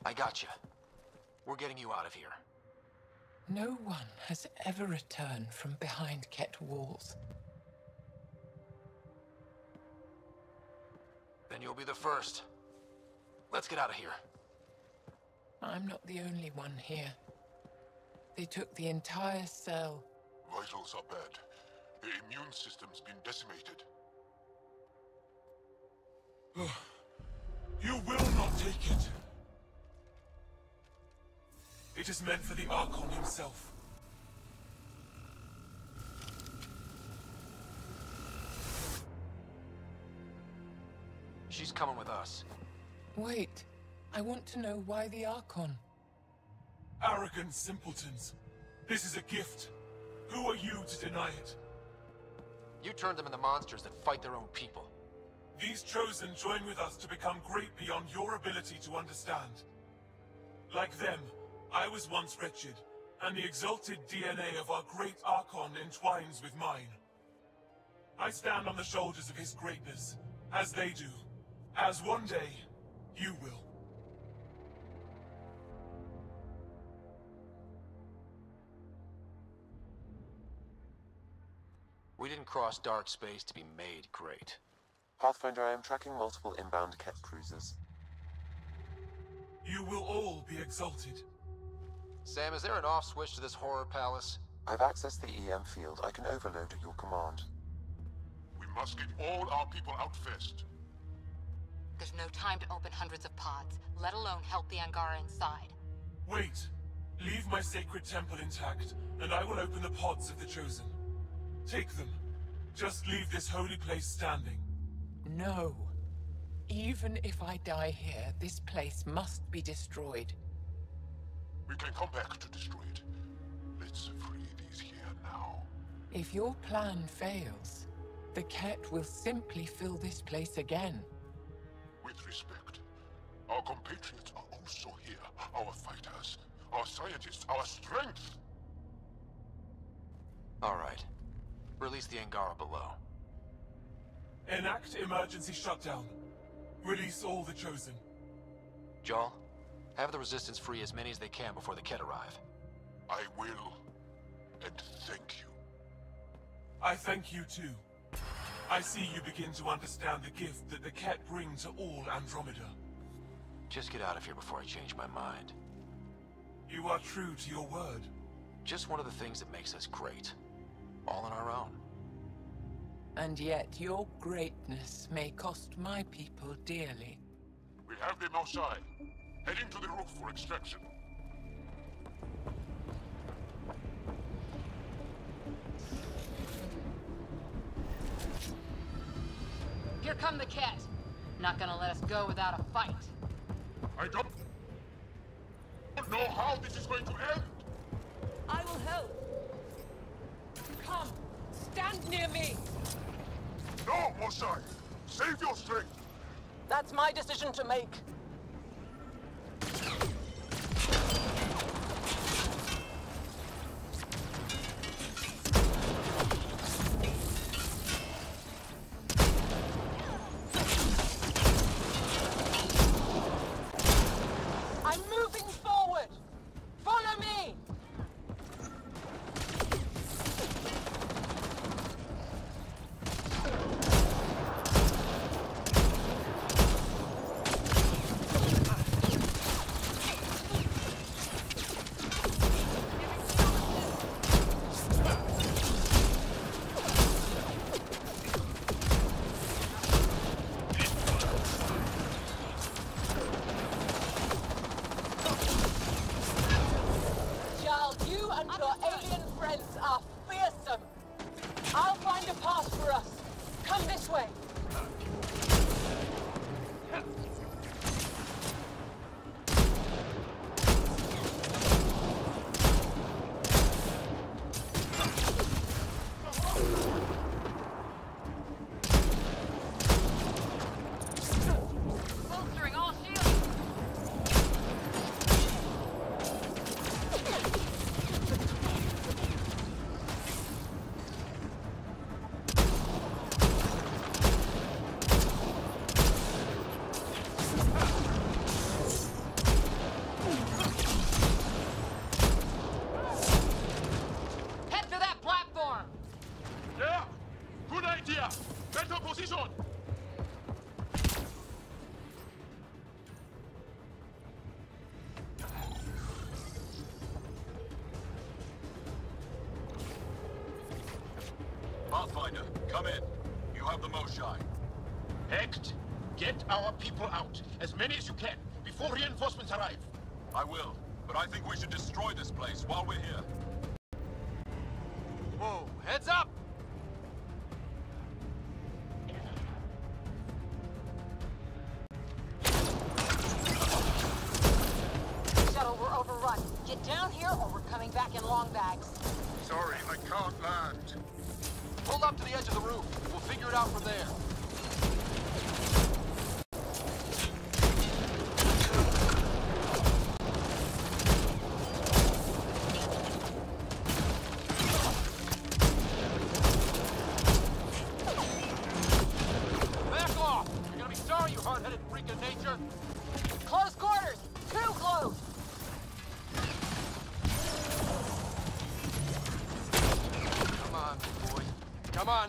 I got you. We're getting you out of here. No one has ever returned from behind Ket walls. Then you'll be the first. Let's get out of here. I'm not the only one here. They took the entire cell. Vitals are bad. The immune system's been decimated. You will not take it. It is meant for the Archon himself. She's coming with us. Wait, I want to know why the Archon. Arrogant simpletons. This is a gift. Who are you to deny it? You turned them into monsters that fight their own people. These Chosen join with us to become great beyond your ability to understand. Like them, I was once wretched, and the exalted DNA of our great Archon entwines with mine. I stand on the shoulders of his greatness, as they do, as one day, you will. We didn't cross dark space to be made great. Pathfinder, I am tracking multiple inbound Ket cruisers. You will all be exalted. Sam, is there an off switch to this horror palace? I've accessed the EM field. I can overload at your command. We must get all our people out first. There's no time to open hundreds of pods, let alone help the Angara inside. Wait. Leave my sacred temple intact, and I will open the pods of the Chosen. Take them. Just leave this holy place standing. No. Even if I die here, this place must be destroyed. We can come back to destroy it. Let's free these here now. If your plan fails, the Ket will simply fill this place again. With respect, our compatriots are also here. Our fighters, our scientists, our strength. All right. Release the Angara below. Enact emergency shutdown. Release all the Chosen. Jarl, have the Resistance free as many as they can before the Ket arrive. I will. And thank you. I thank you too. I see you begin to understand the gift that the Ket bring to all Andromeda. Just get out of here before I change my mind. You are true to your word. Just one of the things that makes us great. All on our own. And yet your greatness may cost my people dearly. We have them outside. Heading to the roof for extraction. Here come the Ket. Not gonna let us go without a fight. I don't know how this is going to end. I will help. Come, stand near me. No, Mosai! Save your strength! That's my decision to make. I'm moving forward. Follow me. your position! Pathfinder, come in. You have the Moshai. Hecht, get our people out. As many as you can, before reinforcements arrive. I will, but I think we should destroy this place while we're here. Whoa, heads up! Shuttle, we're overrun. Get down here or we're coming back in long bags. Sorry, I can't land. Pull up to the edge of the roof. We'll figure it out from there. Back off! You're gonna be sorry, you hard-headed freak of nature. Close quarters! Too close! Come on, boys. Come on.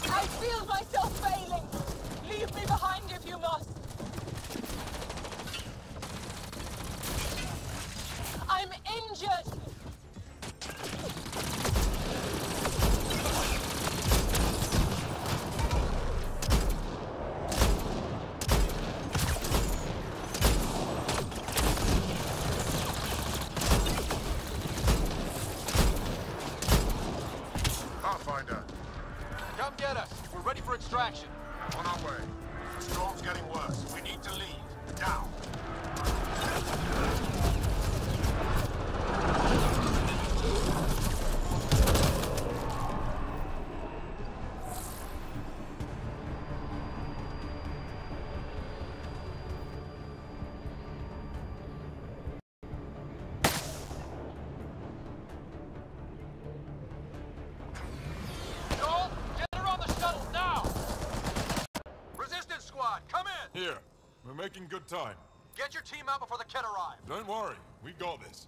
I feel myself failing! Leave me behind if you must! I'm injured! Pathfinder, Come get us. We're ready for extraction. on our way. The storm's getting worse. We need to leave. Now! Joel, get her on the shuttle now! Resistance squad, come in! Here. We're making good time. Get your team out before the kit arrive. Don't worry. We got this.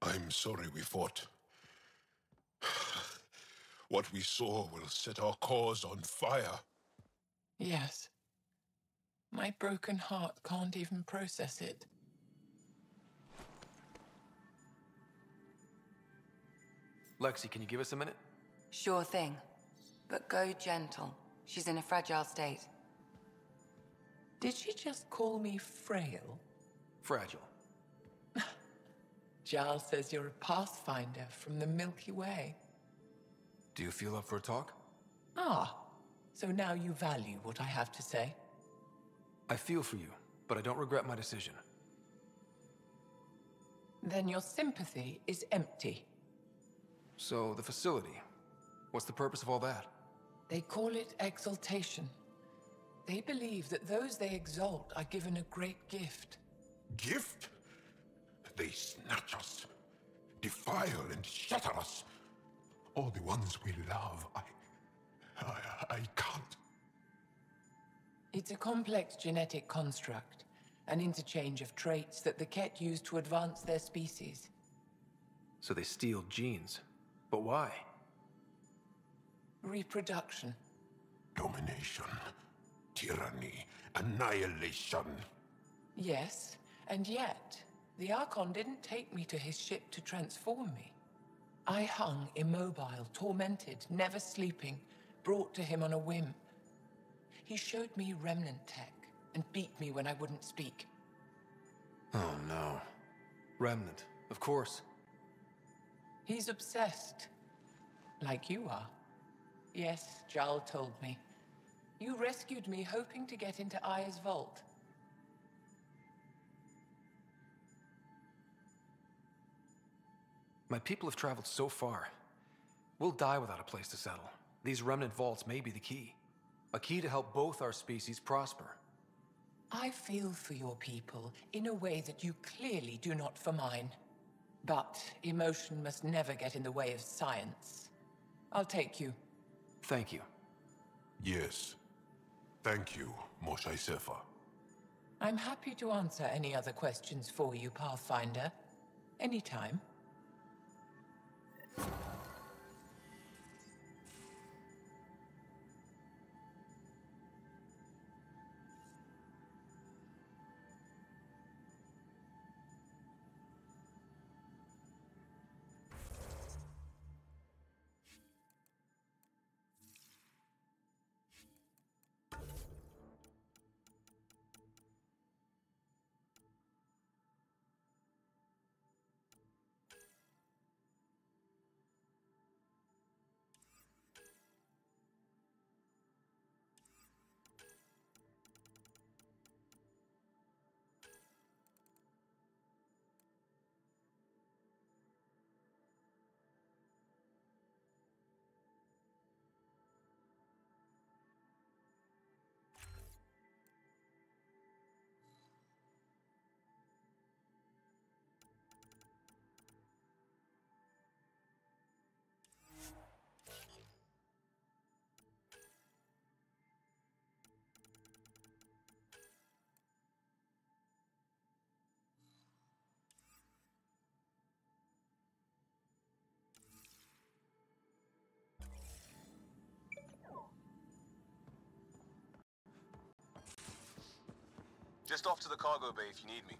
I'm sorry we fought. What we saw will set our cause on fire. Yes. My broken heart can't even process it. Lexi, can you give us a minute? Sure thing. But go gentle. She's in a fragile state. Did she just call me frail? Fragile. Giles says you're a pathfinder from the Milky Way. Do you feel up for a talk? Ah, so now you value what I have to say. I feel for you, but I don't regret my decision. Then your sympathy is empty. So, the facility. What's the purpose of all that? They call it exaltation. They believe that those they exalt are given a great gift. Gift? They snatch us, defile and shatter us. All the ones we love. I can't. It's a complex genetic construct, an interchange of traits that the Ket use to advance their species. So they steal genes. But why? Reproduction. Domination, tyranny, annihilation. Yes, and yet, the Archon didn't take me to his ship to transform me. I hung immobile, tormented, never sleeping, brought to him on a whim. He showed me remnant tech and beat me when I wouldn't speak. Oh no. Remnant, of course. He's obsessed. Like you are. Yes, Jarl told me. You rescued me hoping to get into Aya's vault. My people have traveled so far. We'll die without a place to settle. These remnant vaults may be the key. A key to help both our species prosper. I feel for your people in a way that you clearly do not for mine. But emotion must never get in the way of science. I'll take you. Thank you. Yes. Thank you, Moshe Sefa. I'm happy to answer any other questions for you, Pathfinder. Anytime. Just off to the cargo bay if you need me.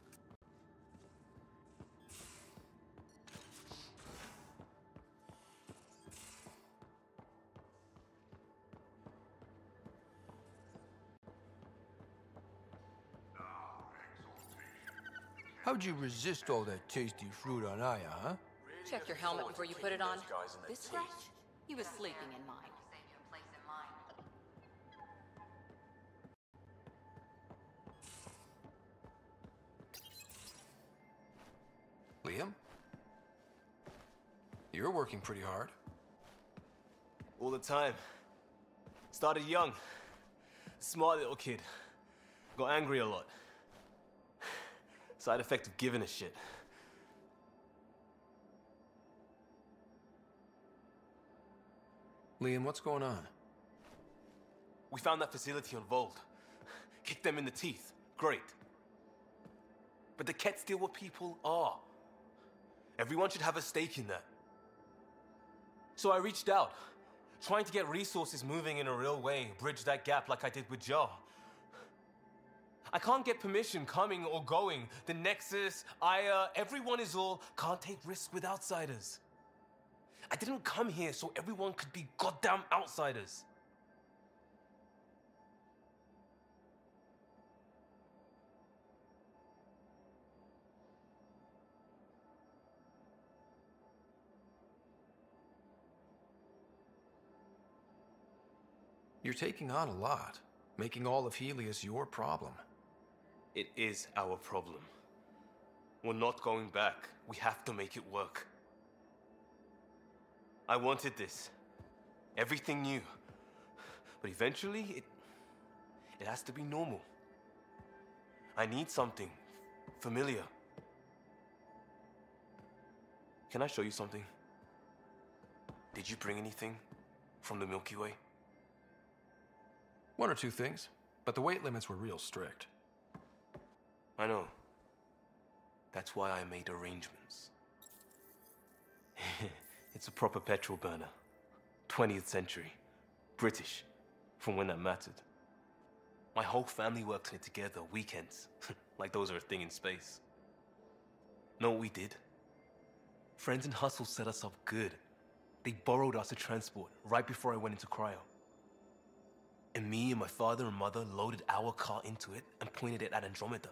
How'd you resist all that tasty fruit on Aya, huh? Check your helmet before you put it on. This scratch? He was sleeping in mine. Liam? You're working pretty hard. All the time. Started young. Smart little kid. Got angry a lot. Side effect of giving a shit. Liam, what's going on? We found that facility on Vold. Kicked them in the teeth. Great. But the Kett still what people are. Everyone should have a stake in that. So I reached out, trying to get resources moving in a real way, bridge that gap like I did with Jar. I can't get permission coming or going. The Nexus, Aya, everyone is all, can't take risks with outsiders. I didn't come here so everyone could be goddamn outsiders. You're taking on a lot, making all of Helios your problem. It is our problem. We're not going back. We have to make it work. I wanted this. Everything new. But eventually, it has to be normal. I need something familiar. Can I show you something? Did you bring anything from the Milky Way? One or two things, but the weight limits were real strict. I know. That's why I made arrangements. It's a proper petrol burner. 20th century. British. From when that mattered. My whole family worked on it together, weekends. like those are a thing in space. Know what we did? Friends and Hustle set us up good. They borrowed us to transport right before I went into cryo. And me and my father and mother loaded our car into it and pointed it at Andromeda.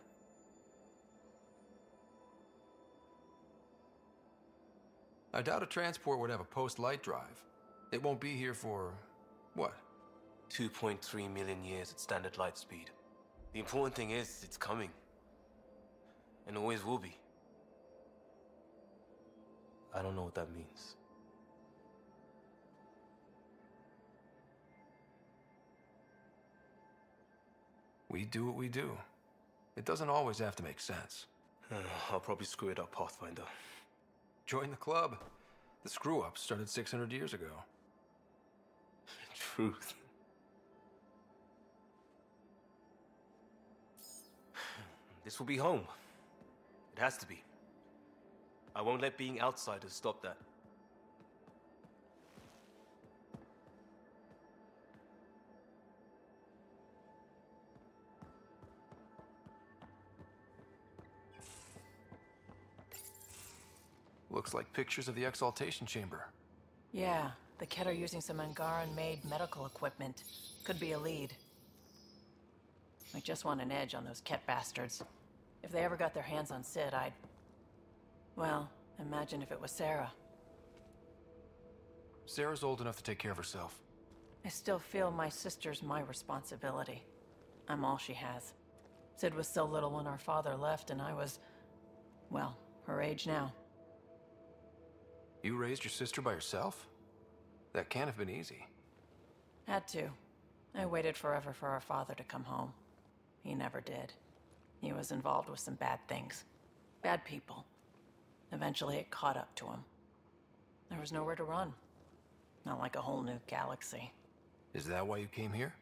I doubt a transport would have a post-light drive. It won't be here for... what? 2.3 million years at standard light speed. The important thing is, it's coming. And always will be. I don't know what that means. We do what we do. It doesn't always have to make sense. I'll probably screw it up, Pathfinder. Join the club. The screw-up started 600 years ago. Truth. This will be home. It has to be. I won't let being outsiders stop that. Looks like pictures of the exaltation chamber. Yeah, the Ket are using some Angaran-made medical equipment. Could be a lead. I just want an edge on those Ket bastards. If they ever got their hands on Sid, I'd... well, imagine if it was Sarah. Sarah's old enough to take care of herself. I still feel my sister's my responsibility. I'm all she has. Sid was so little when our father left, and I was... well, her age now. You raised your sister by yourself? That can't have been easy. Had to. I waited forever for our father to come home. He never did. He was involved with some bad things. Bad people. Eventually it caught up to him. There was nowhere to run. Not like a whole new galaxy. Is that why you came here?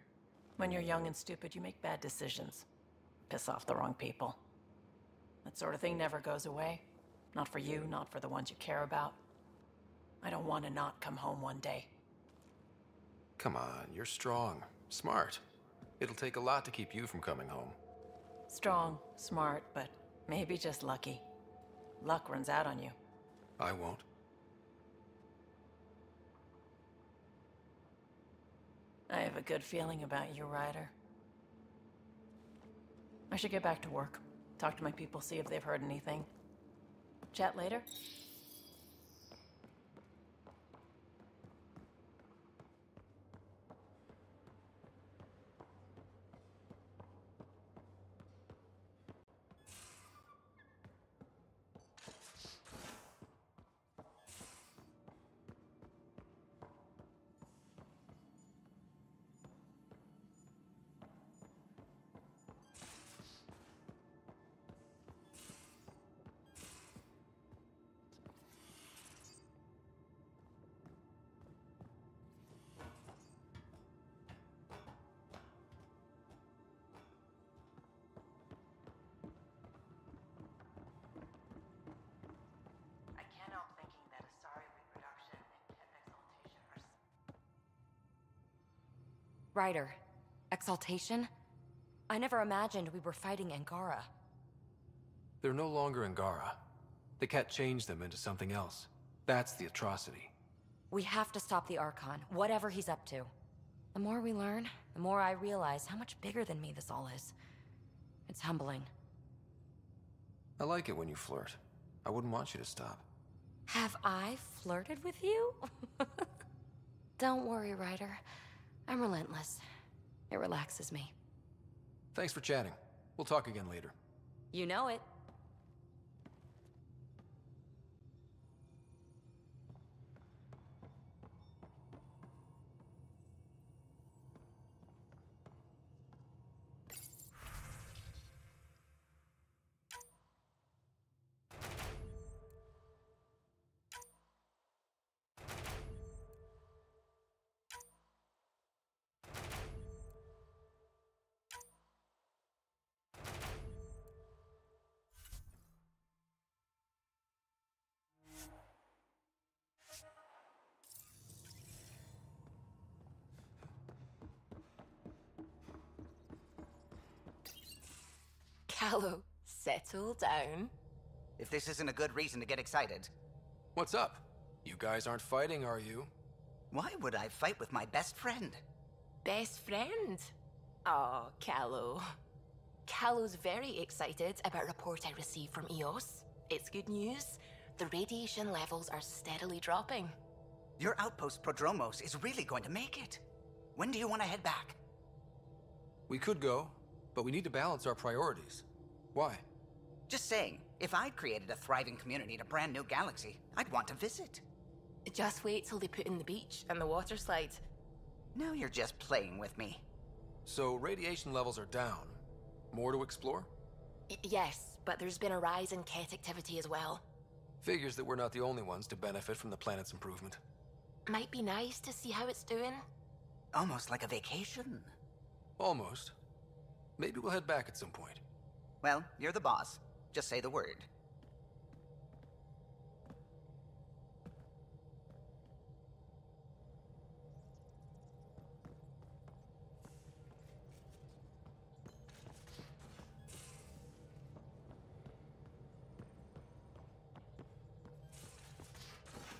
When you're young and stupid, you make bad decisions. Piss off the wrong people. That sort of thing never goes away. Not for you, not for the ones you care about. I don't want to not come home one day. Come on, you're strong, smart. It'll take a lot to keep you from coming home. Strong, smart, but maybe just lucky. Luck runs out on you. I won't. I have a good feeling about you, Ryder. I should get back to work. Talk to my people, see if they've heard anything. Chat later? Ryder, exaltation? I never imagined we were fighting Angara. They're no longer Angara. The Ket changed them into something else. That's the atrocity. We have to stop the Archon, whatever he's up to. The more we learn, the more I realize how much bigger than me this all is. It's humbling. I like it when you flirt. I wouldn't want you to stop. Have I flirted with you? Don't worry, Ryder. I'm relentless. It relaxes me. Thanks for chatting. We'll talk again later. You know it. Callow, Settle down. If this isn't a good reason to get excited. What's up? You guys aren't fighting, are you? Why would I fight with my best friend? Best friend? Oh, Callow. Callow's very excited about a report I received from EOS. It's good news. The radiation levels are steadily dropping. Your outpost Prodromos is really going to make it. When do you want to head back? We could go, but we need to balance our priorities. Why? Just saying, if I'd created a thriving community in a brand new galaxy, I'd want to visit. Just wait till they put in the beach and the water slide. Now you're just playing with me. So radiation levels are down. More to explore? Yes, but there's been a rise in Ket activity as well. Figures that we're not the only ones to benefit from the planet's improvement. Might be nice to see how it's doing. Almost like a vacation. Almost. Maybe we'll head back at some point. Well, you're the boss. Just say the word.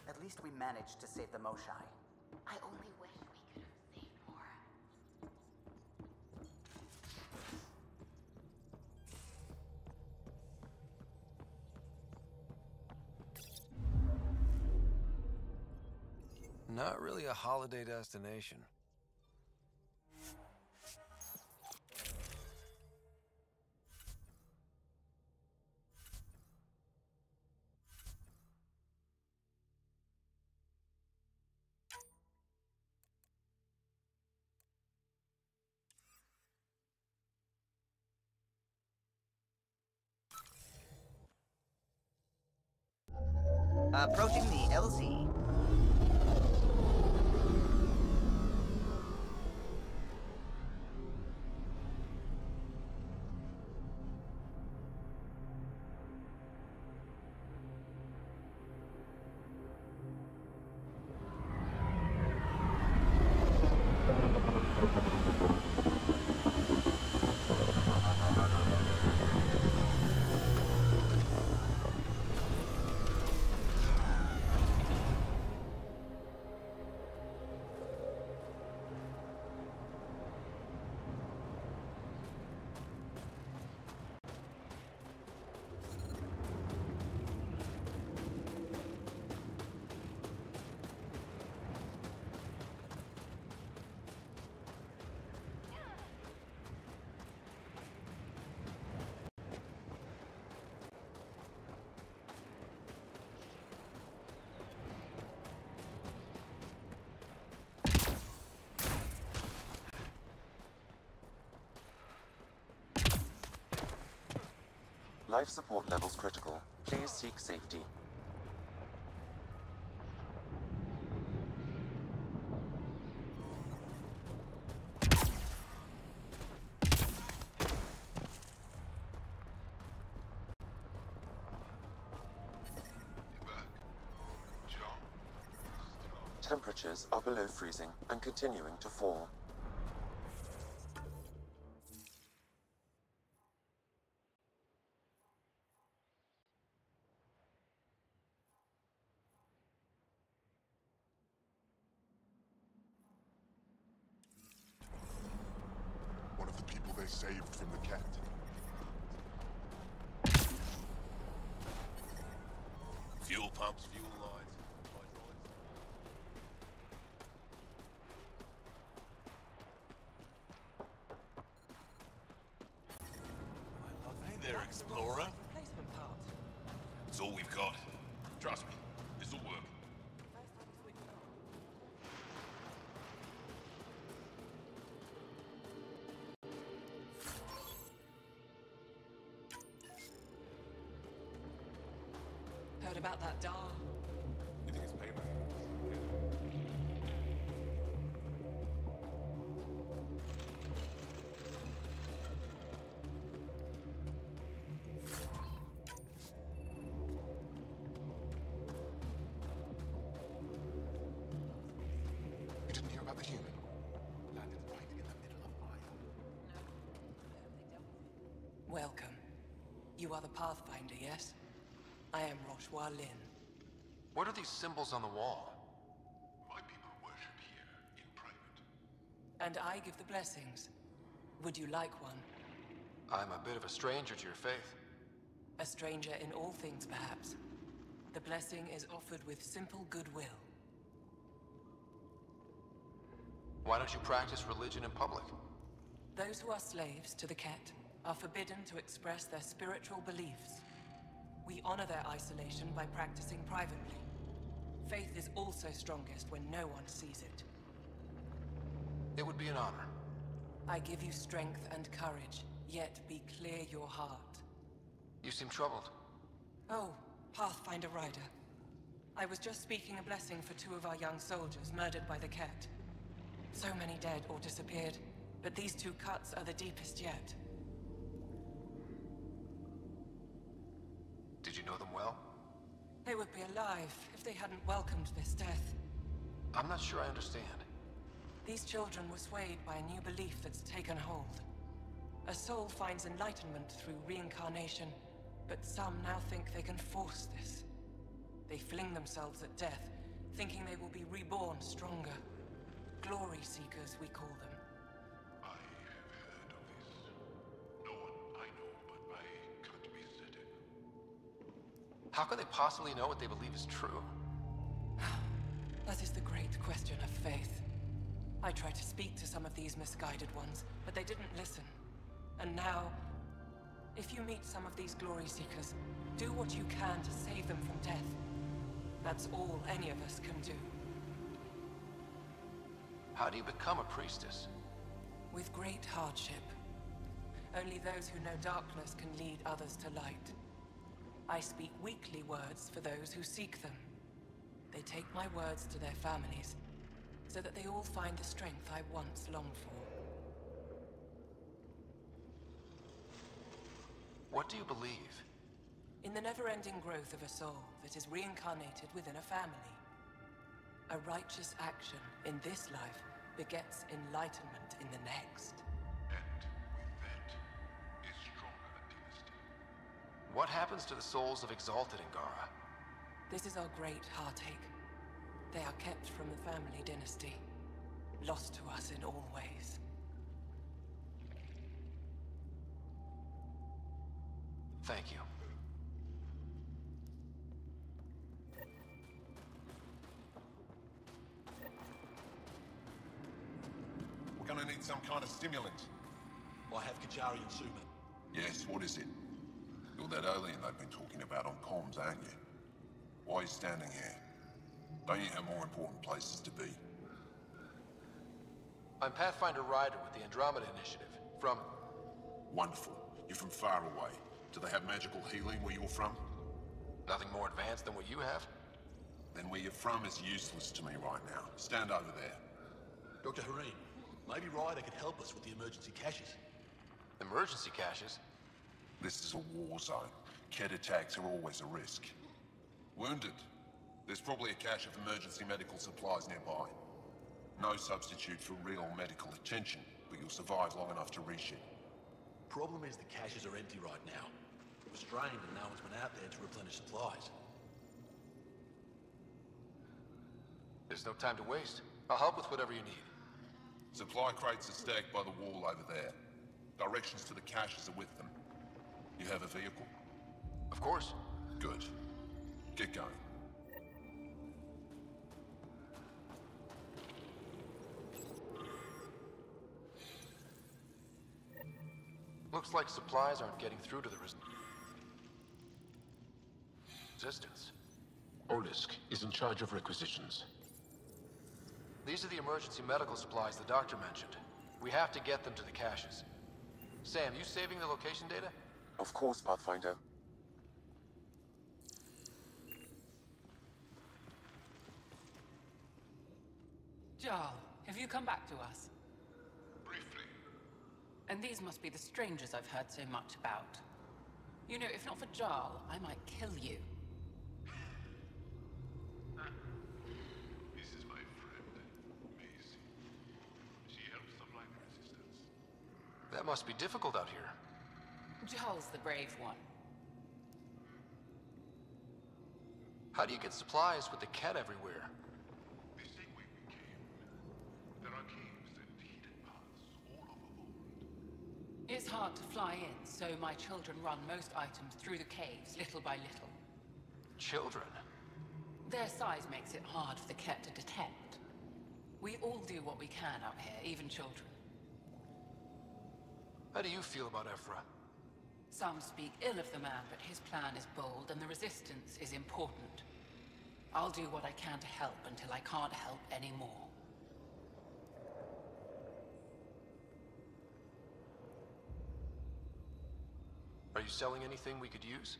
At least we managed to save the Moshai. I only wish we could have saved more. Not really a holiday destination. Approaching the LZ. Life support levels critical. Please seek safety. Temperatures are below freezing and continuing to fall. One of the people they saved from the cat. Fuel pumps, fuel lines. Hey there, Explorer. It's all we've got. Trust me, this'll work. Heard about that doll? You think it's payback? You didn't hear about the human? Landed right in the middle of Io. Welcome. You are the Pathfinder, yes? I am Roshua Lin. What are these symbols on the wall? My people worship here, in private. And I give the blessings. Would you like one? I'm a bit of a stranger to your faith. A stranger in all things, perhaps. The blessing is offered with simple goodwill. Why don't you practice religion in public? Those who are slaves to the Ket are forbidden to express their spiritual beliefs. We honor their isolation by practicing privately. Faith is also strongest when no one sees it. It would be an honor. I give you strength and courage, yet be clear your heart. You seem troubled. Oh, Pathfinder Rider. I was just speaking a blessing for 2 of our young soldiers murdered by the Ket. So many dead or disappeared, but these 2 cuts are the deepest yet. Did you know them well? They would be alive if they hadn't welcomed this death. I'm not sure I understand. These children were swayed by a new belief that's taken hold. A soul finds enlightenment through reincarnation, but some now think they can force this. They fling themselves at death, thinking they will be reborn stronger. Glory seekers, we call them. I have heard of this. No one I know but my can't be certain. How can they possibly know what they believe is true? That is the great question of faith. I tried to speak to some of these misguided ones, but they didn't listen. And now, if you meet some of these glory seekers, do what you can to save them from death. That's all any of us can do. How do you become a priestess? With great hardship. Only those who know darkness can lead others to light. I speak weekly words for those who seek them. They take my words to their families, so that they all find the strength I once longed for. What do you believe? In the never-ending growth of a soul that is reincarnated within a family. A righteous action in this life begets enlightenment in the next. And with that is stronger dynasty. What happens to the souls of exalted Angara? This is our great heartache. They are kept from the family dynasty, lost to us in all ways. Thank you. We're gonna need some kind of stimulant. I have Kajari and Suma. Yes, what is it? You're that alien they've been talking about on comms, aren't you? Why are you standing here? Don't you have more important places to be? I'm Pathfinder Rider with the Andromeda Initiative, from... Wonderful. You're from far away. Do they have magical healing where you're from? Nothing more advanced than what you have? Then where you're from is useless to me right now. Stand over there. Dr. Hareen, maybe Ryder could help us with the emergency caches. Emergency caches? This is a war zone. Ket attacks are always a risk. Wounded? There's probably a cache of emergency medical supplies nearby. No substitute for real medical attention, but you'll survive long enough to reship. Problem is the caches are empty right now. We're strained and no one's been out there to replenish supplies. There's no time to waste. I'll help with whatever you need. Supply crates are stacked by the wall over there. Directions to the caches are with them. You have a vehicle? Of course. Good. Get going. Looks like supplies aren't getting through to the resistance. Olisk is in charge of requisitions. These are the emergency medical supplies the doctor mentioned. We have to get them to the caches. Sam, you saving the location data? Of course, Pathfinder. Jarl, have you come back to us? Briefly. And these must be the strangers I've heard so much about. You know, if not for Jarl, I might kill you. This is my friend, Maisie. She helps supply the resistance. That must be difficult out here. Jarl's the brave one. How do you get supplies with the cat everywhere? The same way we came. There are caves and hidden paths all over Vault. It's hard to fly in, so my children run most items through the caves, little by little. Children? Their size makes it hard for the Ket to detect. We all do what we can out here, even children. How do you feel about Ephra? Some speak ill of the man, but his plan is bold and the resistance is important. I'll do what I can to help until I can't help anymore. Are you selling anything we could use?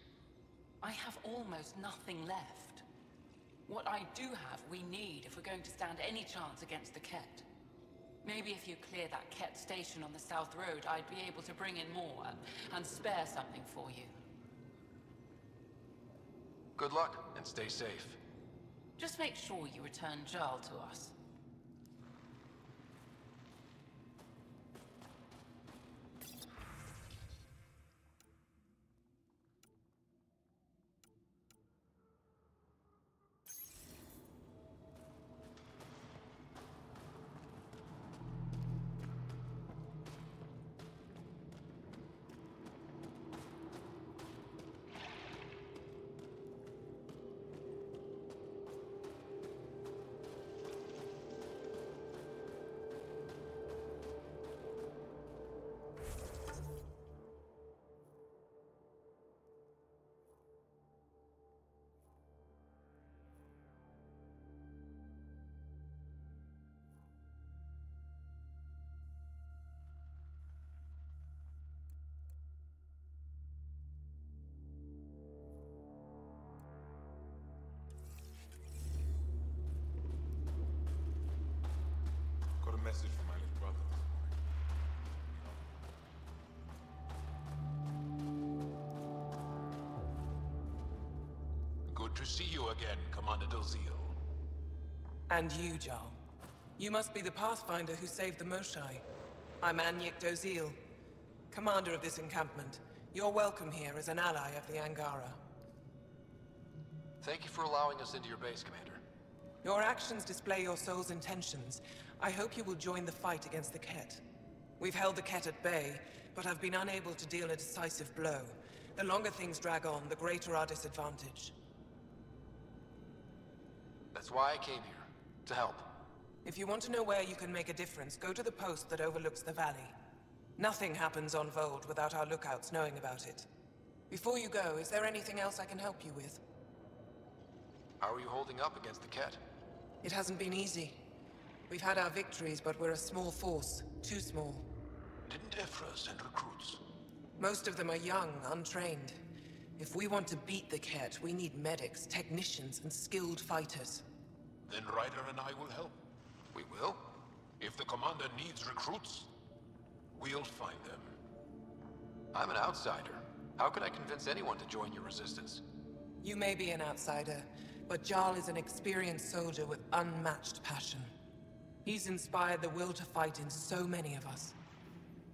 I have almost nothing left. What I do have, we need if we're going to stand any chance against the Ket. Maybe if you clear that Ket station on the South Road, I'd be able to bring in more and spare something for you. Good luck, and stay safe. Just make sure you return Jarl to us. Message from my little brother this morning. Good to see you again, Commander Dalziel. And you, Jarl. You must be the Pathfinder who saved the Moshai. I'm Anyek Dozil, commander of this encampment. You're welcome here as an ally of the Angara. Thank you for allowing us into your base, Commander. Your actions display your soul's intentions. I hope you will join the fight against the Ket. We've held the Ket at bay, but have been unable to deal a decisive blow. The longer things drag on, the greater our disadvantage. That's why I came here, to help. If you want to know where you can make a difference, go to the post that overlooks the valley. Nothing happens on Vold without our lookouts knowing about it. Before you go, is there anything else I can help you with? How are you holding up against the Ket? It hasn't been easy. We've had our victories, but we're a small force. Too small. Didn't Ephra send recruits? Most of them are young, untrained. If we want to beat the Ket, we need medics, technicians, and skilled fighters. Then Ryder and I will help. We will? If the commander needs recruits, we'll find them. I'm an outsider. How can I convince anyone to join your resistance? You may be an outsider, but Jarl is an experienced soldier with unmatched passion. He's inspired the will to fight in so many of us.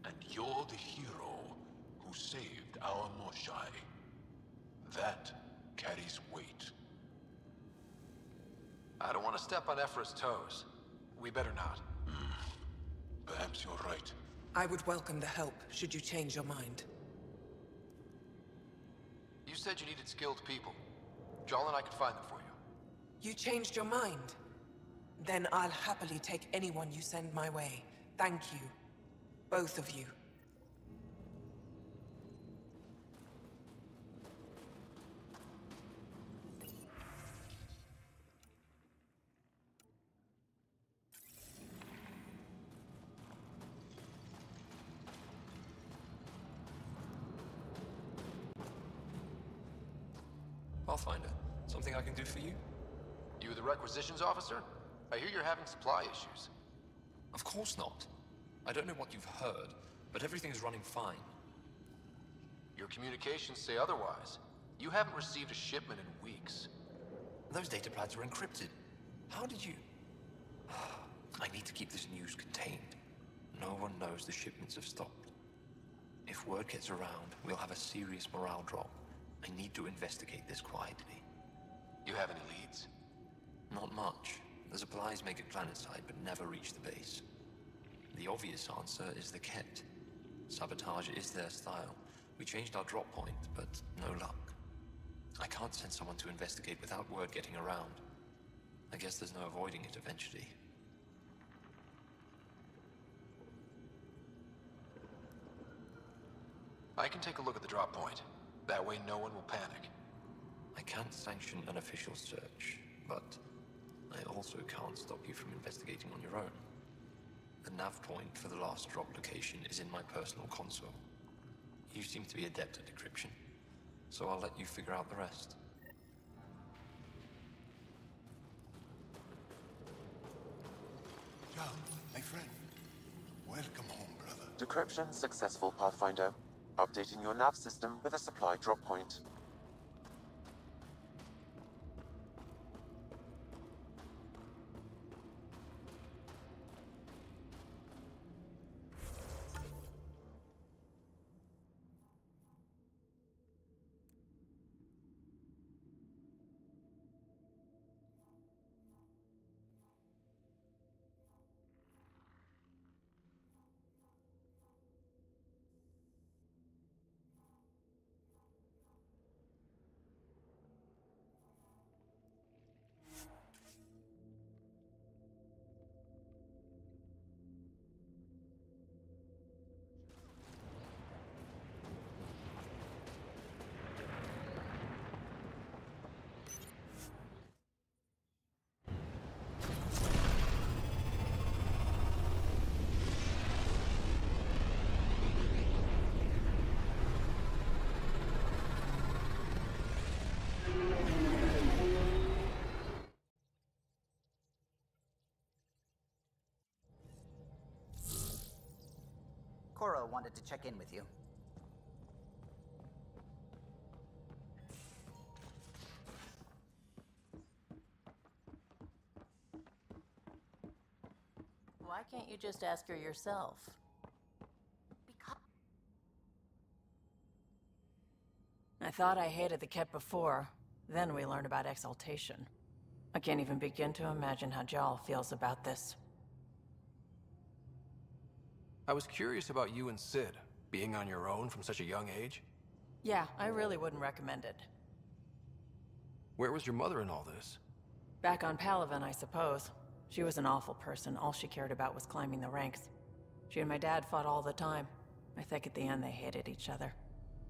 And you're the hero who saved our Moshai. That carries weight. I don't want to step on Ephra's toes. We better not. Perhaps you're right. I would welcome the help, should you change your mind. You said you needed skilled people. Jarl and I could find them for you. You changed your mind? Then I'll happily take anyone you send my way. Thank you. Both of you. Pathfinder, something I can do for you? You the requisitions officer? I hear you're having supply issues. Of course not. I don't know what you've heard, but everything's running fine. Your communications say otherwise. You haven't received a shipment in weeks. Those data pads are encrypted. How did you... I need to keep this news contained. No one knows the shipments have stopped. If word gets around, we'll have a serious morale drop. I need to investigate this quietly. You have any leads? Not much. The supplies make it planetside, but never reach the base. The obvious answer is the Ket. Sabotage is their style. We changed our drop point, but no luck. I can't send someone to investigate without word getting around. I guess there's no avoiding it eventually. I can take a look at the drop point. That way no one will panic. I can't sanction an official search, but I also can't stop you from investigating on your own. The nav point for the last drop location is in my personal console. You seem to be adept at decryption, so I'll let you figure out the rest. Young, my friend. Welcome home, brother. Decryption successful, Pathfinder. Updating your nav system with a supply drop point. Cora wanted to check in with you. Why can't you just ask her yourself? I thought I hated the Ket before. Then we learned about exaltation. I can't even begin to imagine how Jal feels about this. I was curious about you and Sid, being on your own from such a young age. Yeah, I really wouldn't recommend it. Where was your mother in all this? Back on Palaven, I suppose. She was an awful person. All she cared about was climbing the ranks. She and my dad fought all the time. I think at the end they hated each other.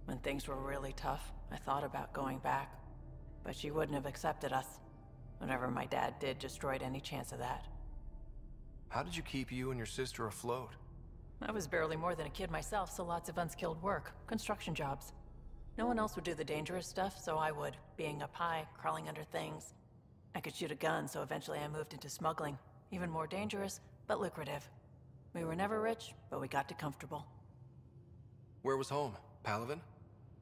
When things were really tough, I thought about going back. But she wouldn't have accepted us. Whatever my dad did destroyed any chance of that. How did you keep you and your sister afloat? I was barely more than a kid myself, so lots of unskilled work. Construction jobs. No one else would do the dangerous stuff, so I would. Being up high, crawling under things. I could shoot a gun, so eventually I moved into smuggling. Even more dangerous, but lucrative. We were never rich, but we got to comfortable. Where was home? Palaven?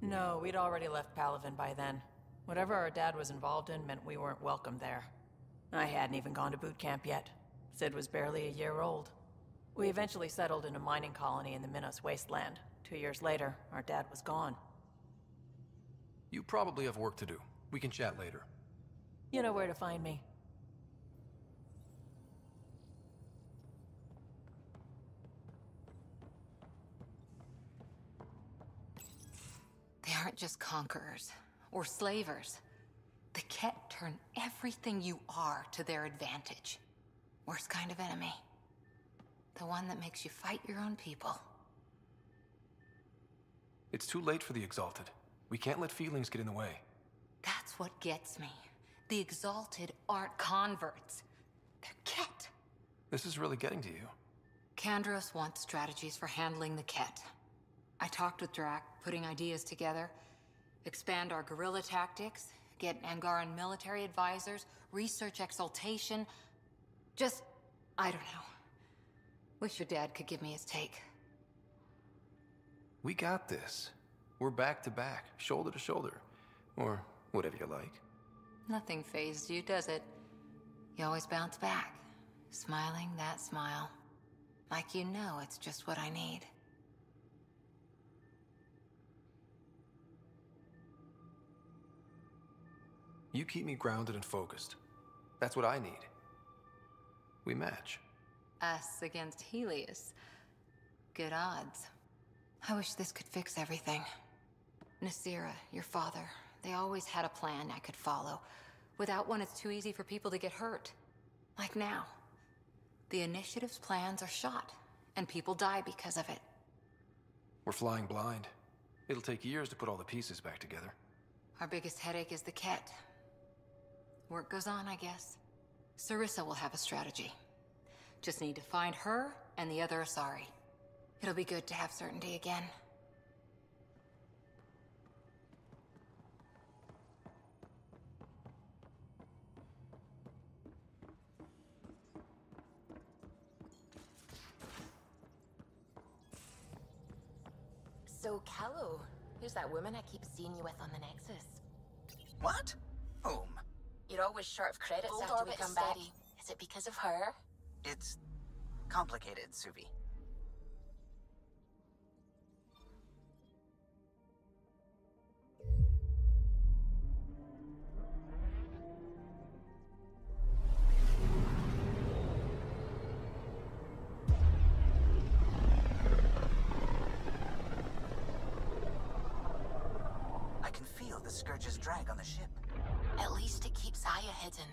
No, we'd already left Palaven by then. Whatever our dad was involved in meant we weren't welcome there. I hadn't even gone to boot camp yet. Sid was barely a year old. We eventually settled in a mining colony in the Minos wasteland. 2 years later, our dad was gone. You probably have work to do. We can chat later. You know where to find me. They aren't just conquerors or slavers. The Ket turn everything you are to their advantage. Worst kind of enemy. The one that makes you fight your own people. It's too late for the Exalted. We can't let feelings get in the way. That's what gets me. The Exalted aren't converts. They're Ket. This is really getting to you. Kandros wants strategies for handling the Ket. I talked with Drac, putting ideas together. Expand our guerrilla tactics, get Angaran military advisors, research exaltation. Just, I don't know. Wish your dad could give me his take. We got this. We're back to back, shoulder to shoulder. Or whatever you like. Nothing fazed you, does it? You always bounce back. Smiling that smile. Like you know it's just what I need. You keep me grounded and focused. That's what I need. We match. Us against Helios. Good odds. I wish this could fix everything. Nasira, your father, they always had a plan I could follow. Without one, it's too easy for people to get hurt. Like now. The Initiative's plans are shot, and people die because of it. We're flying blind. It'll take years to put all the pieces back together. Our biggest headache is the Ket. Work goes on, I guess. Sarissa will have a strategy. Just need to find her and the other Asari. It'll be good to have certainty again. So, Callow, who's that woman I keep seeing you with on the Nexus? What? Whom? You're always short of credits Hold after we orbit come back. steady. Is it because of her? It's complicated, Suvi. I can feel the Scourge's drag on the ship. At least it keeps Aya hidden.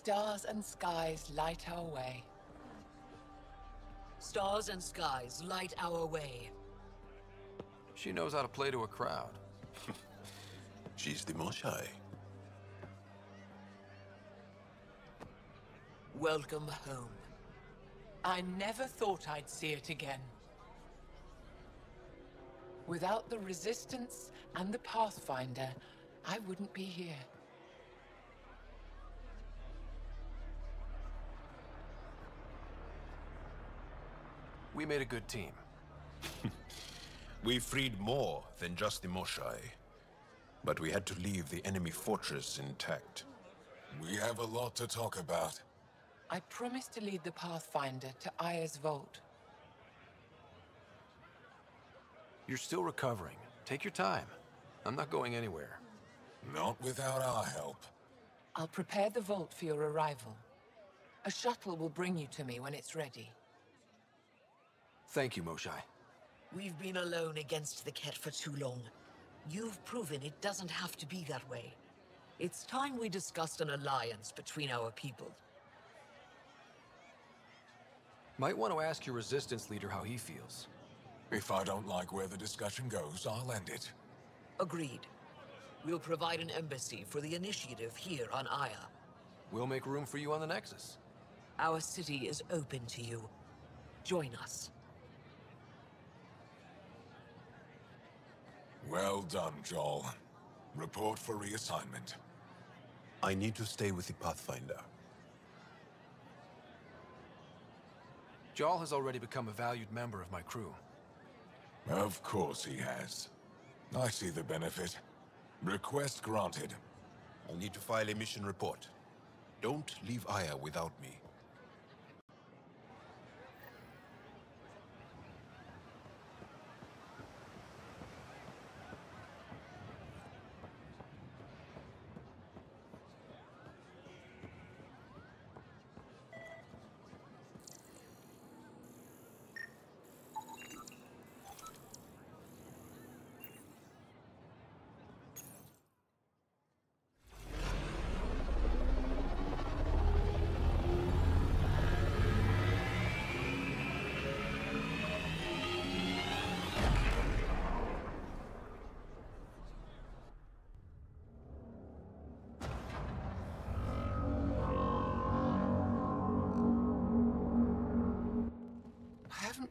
Stars and skies light our way. Stars and skies light our way. She knows how to play to a crowd. She's the Moshai. Welcome home. I never thought I'd see it again. Without the Resistance and the Pathfinder, I wouldn't be here. We made a good team. We freed more than just the Moshai. But we had to leave the enemy fortress intact. We have a lot to talk about. I promised to lead the Pathfinder to Aya's vault. You're still recovering. Take your time. I'm not going anywhere. Not without our help. I'll prepare the vault for your arrival. A shuttle will bring you to me when it's ready. Thank you, Moshai. We've been alone against the Ket for too long. You've proven it doesn't have to be that way. It's time we discussed an alliance between our people. Might want to ask your Resistance leader how he feels. If I don't like where the discussion goes, I'll end it. Agreed. We'll provide an embassy for the Initiative here on Aya. We'll make room for you on the Nexus. Our city is open to you. Join us. Well done, Joel. Report for reassignment. I need to stay with the Pathfinder. Jarl has already become a valued member of my crew. Of course he has. I see the benefit. Request granted. I'll need to file a mission report. Don't leave Aya without me.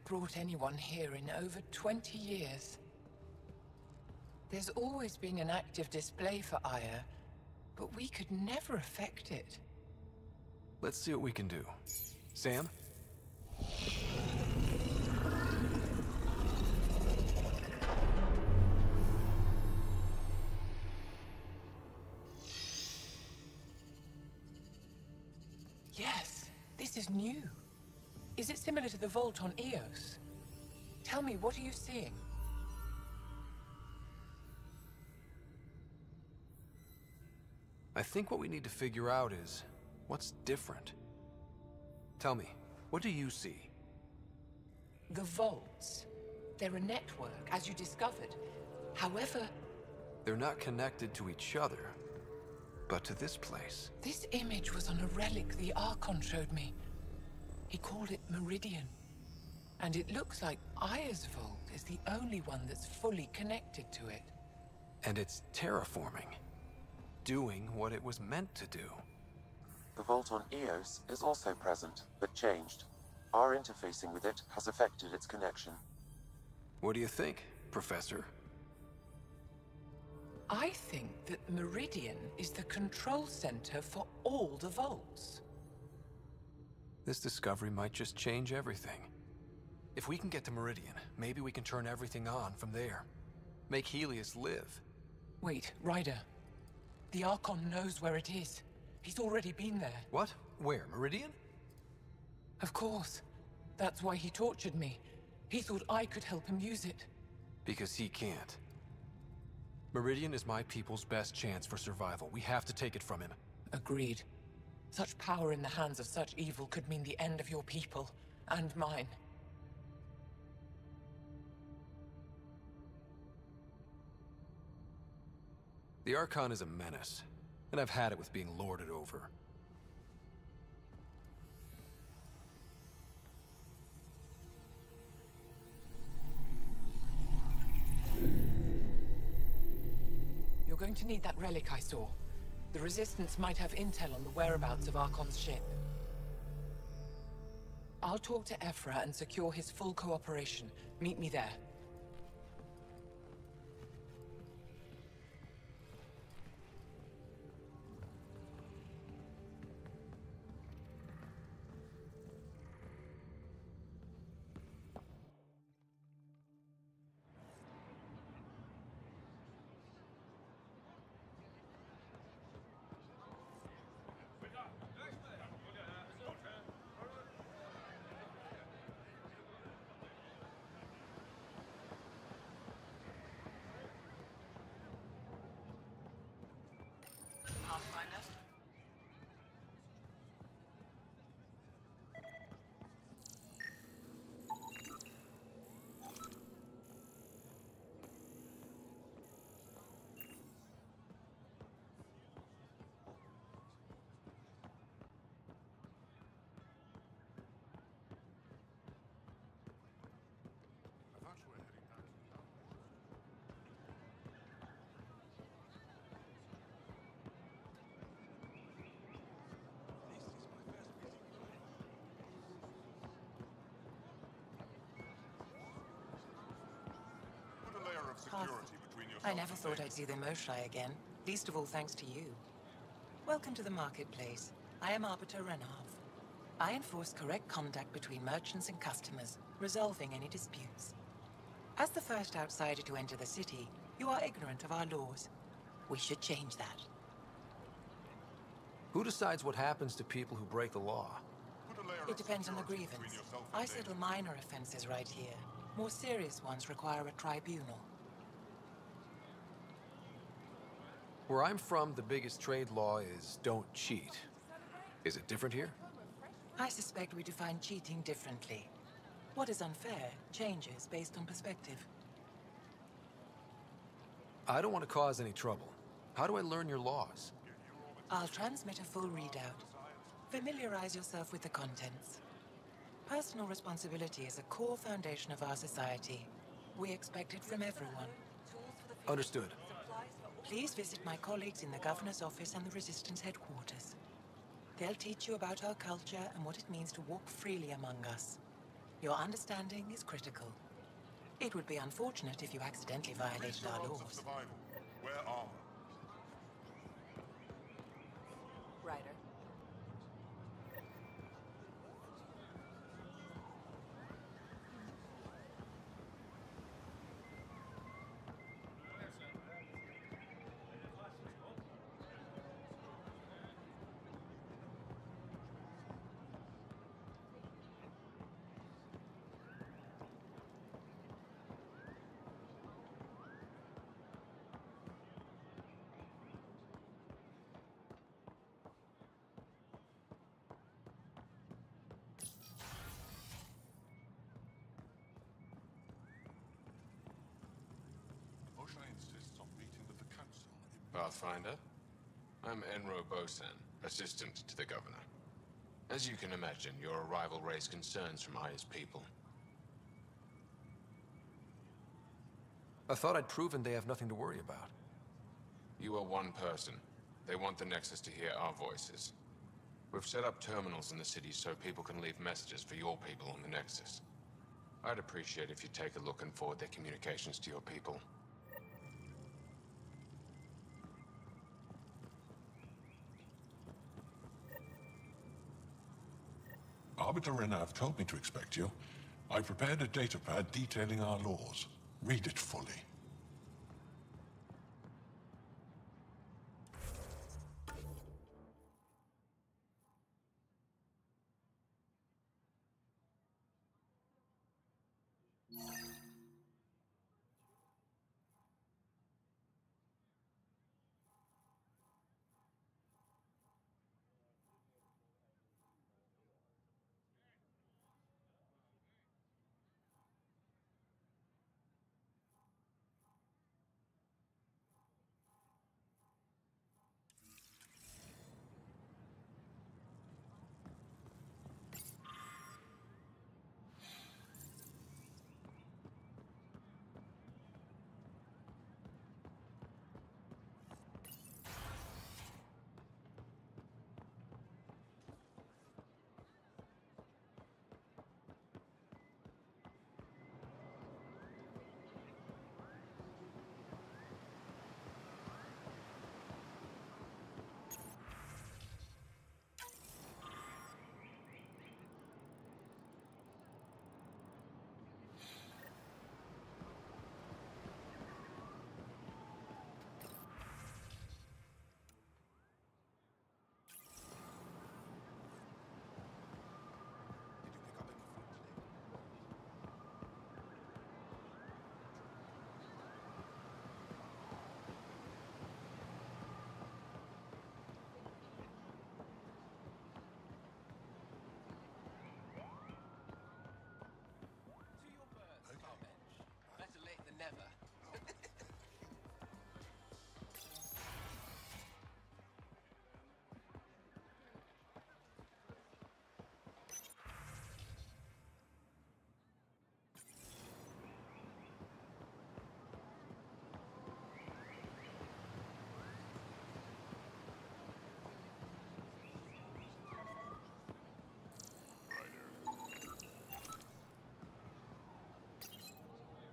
brought anyone here in over 20 years. There's always been an active display for Aya, but we could never affect it. Let's see what we can do. Sam? Yes, this is new. Is it similar to the vault on Eos? Tell me, what are you seeing? I think what we need to figure out is what's different. Tell me, what do you see? The vaults. They're a network, as you discovered. However, They're not connected to each other, but to this place. this image was on a relic the Archon showed me. He called it Meridian. And it looks like Aya's vault is the only one that's fully connected to it. And it's terraforming. Doing what it was meant to do. The vault on Eos is also present, but changed. Our interfacing with it has affected its connection. What do you think, Professor? I think that Meridian is the control center for all the vaults. This discovery might just change everything. If we can get to Meridian, maybe we can turn everything on from there. Make Helios live. Wait, Ryder. The Archon knows where it is. He's already been there. What? Where? Meridian? Of course. That's why he tortured me. He thought I could help him use it. Because he can't. Meridian is my people's best chance for survival. We have to take it from him. Agreed. Such power in the hands of such evil could mean the end of your people, and mine. The Archon is a menace, and I've had it with being lorded over. You're going to need that relic I saw. The Resistance might have intel on the whereabouts of Archon's ship. I'll talk to Ephra and secure his full cooperation. Meet me there. I never thought I'd see the Moshai again, least of all thanks to you. Welcome to the marketplace. I am Arbiter Renov. I enforce correct conduct between merchants and customers, resolving any disputes. As the first outsider to enter the city, you are ignorant of our laws. We should change that. Who decides what happens to people who break the law? It depends on the grievance. I settle minor offenses right here. More serious ones require a tribunal. Where I'm from, the biggest trade law is don't cheat. Is it different here? I suspect we define cheating differently. What is unfair changes based on perspective. I don't want to cause any trouble. How do I learn your laws? I'll transmit a full readout. Familiarize yourself with the contents. Personal responsibility is a core foundation of our society. We expect it from everyone. Understood. Please visit my colleagues in the Governor's office and the Resistance headquarters. They'll teach you about our culture and what it means to walk freely among us. Your understanding is critical. It would be unfortunate if you accidentally violated our laws. Survival. Wear armor. Ryder. Moshe insists on meeting with the council. Pathfinder, I'm Enro Bosan, assistant to the governor. As you can imagine, your arrival raised concerns from Aya's people. I thought I'd proven they have nothing to worry about. You are one person. They want the Nexus to hear our voices. We've set up terminals in the city so people can leave messages for your people on the Nexus. I'd appreciate if you take a look and forward their communications to your people. Arbiter Renav told me to expect you. I prepared a datapad detailing our laws. Read it fully. Better late than never.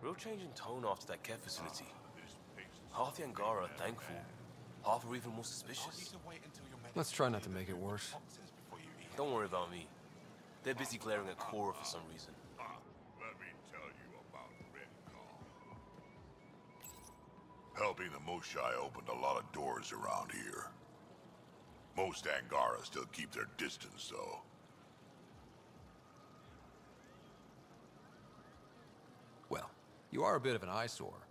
Real change in tone after that care facility. Half the Angara are thankful, half are even more suspicious. Let's try not to make it worse. Don't worry about me. They're busy glaring at Cora for some reason. Let me tell you about Red Call. Helping the Moshai opened a lot of doors around here. Most Angara still keep their distance, though. Well, you are a bit of an eyesore.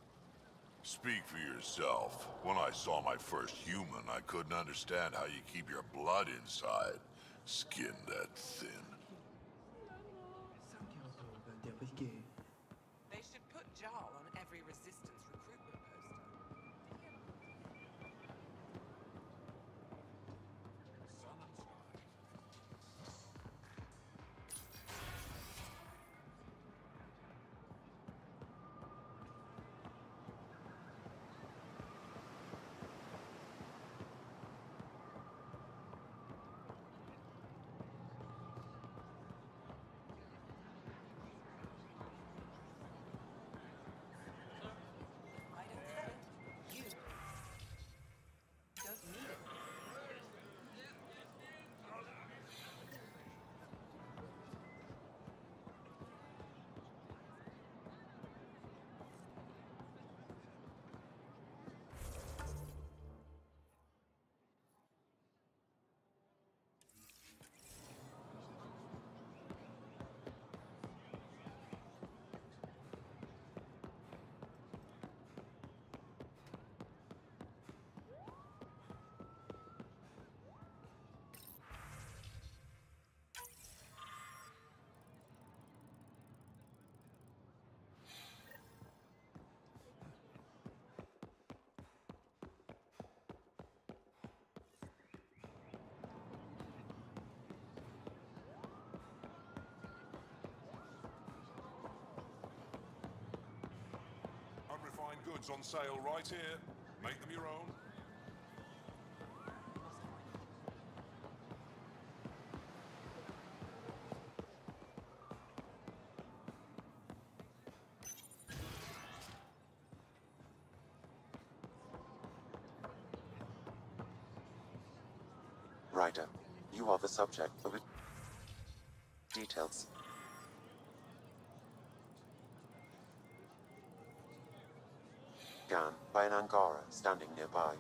Speak for yourself. When I saw my first human, I couldn't understand how you keep your blood inside. Skin that thin. They should put Jarl on every resistance recruitment poster. goods on sale right here. Make them your own. Ryder, you are the subject of it. Details. Gan, by an Angara standing nearby.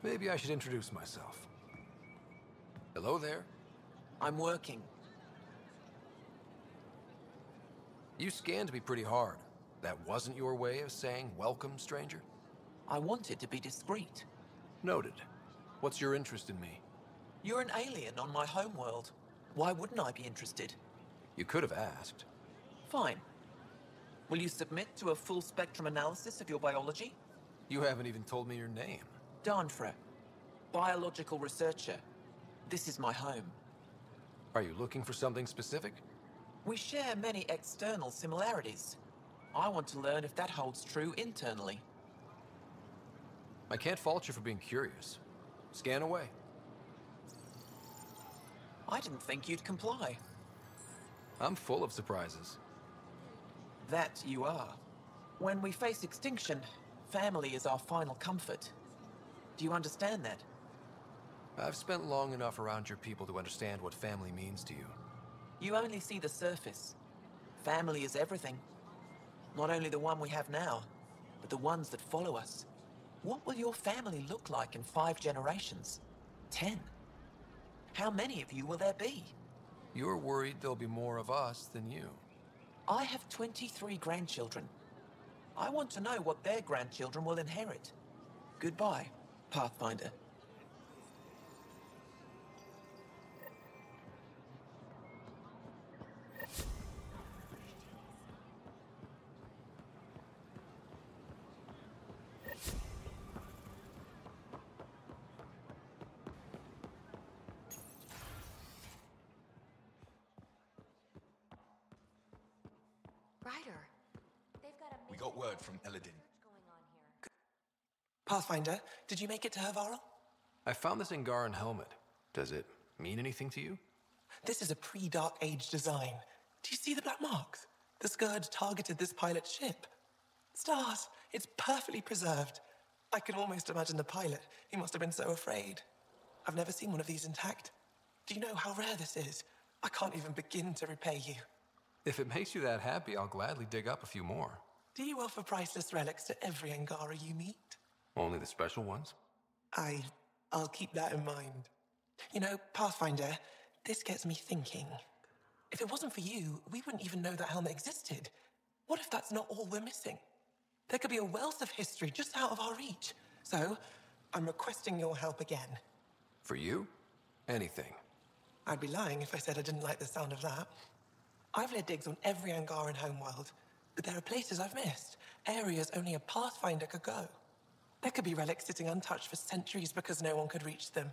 Maybe I should introduce myself. Hello there. I'm working. You scanned me pretty hard. That wasn't your way of saying welcome, stranger? I wanted to be discreet. Noted. What's your interest in me? You're an alien on my homeworld. Why wouldn't I be interested? You could have asked. Fine. Will you submit to a full spectrum analysis of your biology? You haven't even told me your name. Danfra. Biological researcher. This is my home. Are you looking for something specific? We share many external similarities. I want to learn if that holds true internally. I can't fault you for being curious. Scan away. I didn't think you'd comply. I'm full of surprises. That you are. When we face extinction, family is our final comfort. Do you understand that? I've spent long enough around your people to understand what family means to you. You only see the surface. Family is everything. Not only the one we have now, but the ones that follow us. What will your family look like in 5 generations? 10? How many of you will there be? You're worried there'll be more of us than you. I have 23 grandchildren. I want to know what their grandchildren will inherit. Goodbye, Pathfinder. Ryder, they've got a We got word from Eladin. Pathfinder, did you make it to Hervarl? I found this Angaran helmet. Does it mean anything to you? This is a pre-Dark Age design. Do you see the black marks? The Scourge targeted this pilot's ship. Stars, it's perfectly preserved. I can almost imagine the pilot. He must have been so afraid. I've never seen one of these intact. Do you know how rare this is? I can't even begin to repay you. If it makes you that happy, I'll gladly dig up a few more. Do you offer priceless relics to every Angara you meet? Only the special ones? I'll keep that in mind. You know, Pathfinder, this gets me thinking. If it wasn't for you, we wouldn't even know that helmet existed. What if that's not all we're missing? There could be a wealth of history just out of our reach. So, I'm requesting your help again. For you? Anything. I'd be lying if I said I didn't like the sound of that. I've led digs on every Angaran homeworld, but there are places I've missed, areas only a Pathfinder could go. There could be relics sitting untouched for centuries because no one could reach them.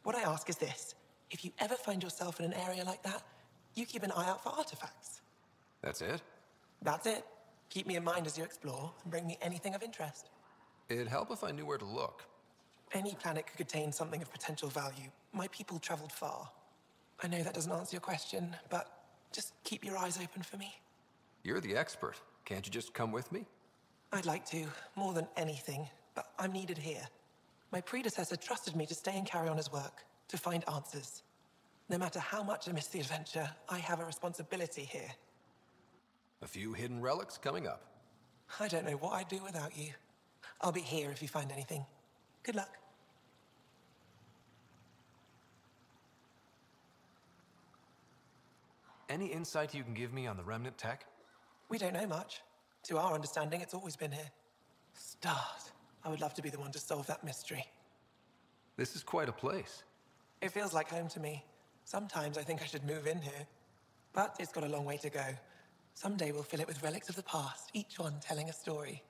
What I ask is this: if you ever find yourself in an area like that, you keep an eye out for artifacts. That's it? That's it. Keep me in mind as you explore, and bring me anything of interest. It'd help if I knew where to look. Any planet could contain something of potential value. My people traveled far. I know that doesn't answer your question, but just keep your eyes open for me. You're the expert. Can't you just come with me? I'd like to, more than anything, but I'm needed here. My predecessor trusted me to stay and carry on his work, to find answers. No matter how much I miss the adventure, I have a responsibility here. A few hidden relics coming up. I don't know what I'd do without you. I'll be here if you find anything. Good luck. Any insight you can give me on the remnant tech? We don't know much. To our understanding, it's always been here. Stars. I would love to be the one to solve that mystery. This is quite a place. It feels like home to me. Sometimes I think I should move in here. But it's got a long way to go. Someday we'll fill it with relics of the past, each one telling a story.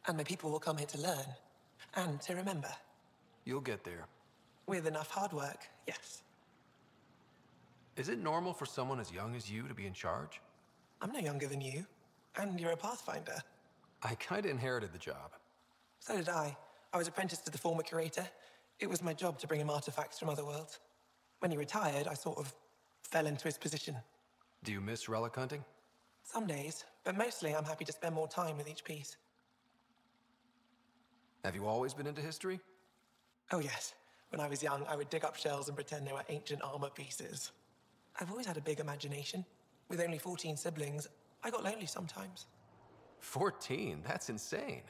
And my people will come here to learn. And to remember. You'll get there. With enough hard work, yes. Is it normal for someone as young as you to be in charge? I'm no younger than you. And you're a Pathfinder. I kinda inherited the job. So did I. I was apprenticed to the former curator. It was my job to bring him artifacts from other worlds. When he retired, I sort of fell into his position. Do you miss relic hunting? Some days, but mostly I'm happy to spend more time with each piece. Have you always been into history? Oh yes. When I was young, I would dig up shells and pretend they were ancient armor pieces. I've always had a big imagination. With only 14 siblings, I got lonely sometimes. 14? That's insane.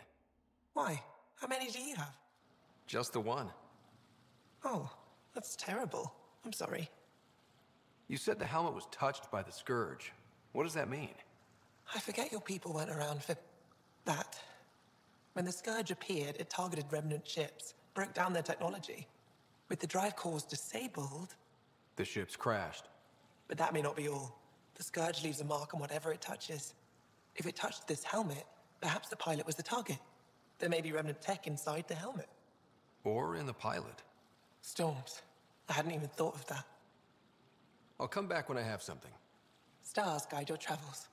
Why? How many do you have? Just the one. Oh, that's terrible. I'm sorry. You said the helmet was touched by the Scourge. What does that mean? I forget your people weren't around for that. When the Scourge appeared, it targeted remnant ships, broke down their technology. With the drive cores disabled... The ships crashed. But that may not be all. The Scourge leaves a mark on whatever it touches. If it touched this helmet, perhaps the pilot was the target. There may be remnant tech inside the helmet. Or in the pilot. Storms. I hadn't even thought of that. I'll come back when I have something. Stars guide your travels.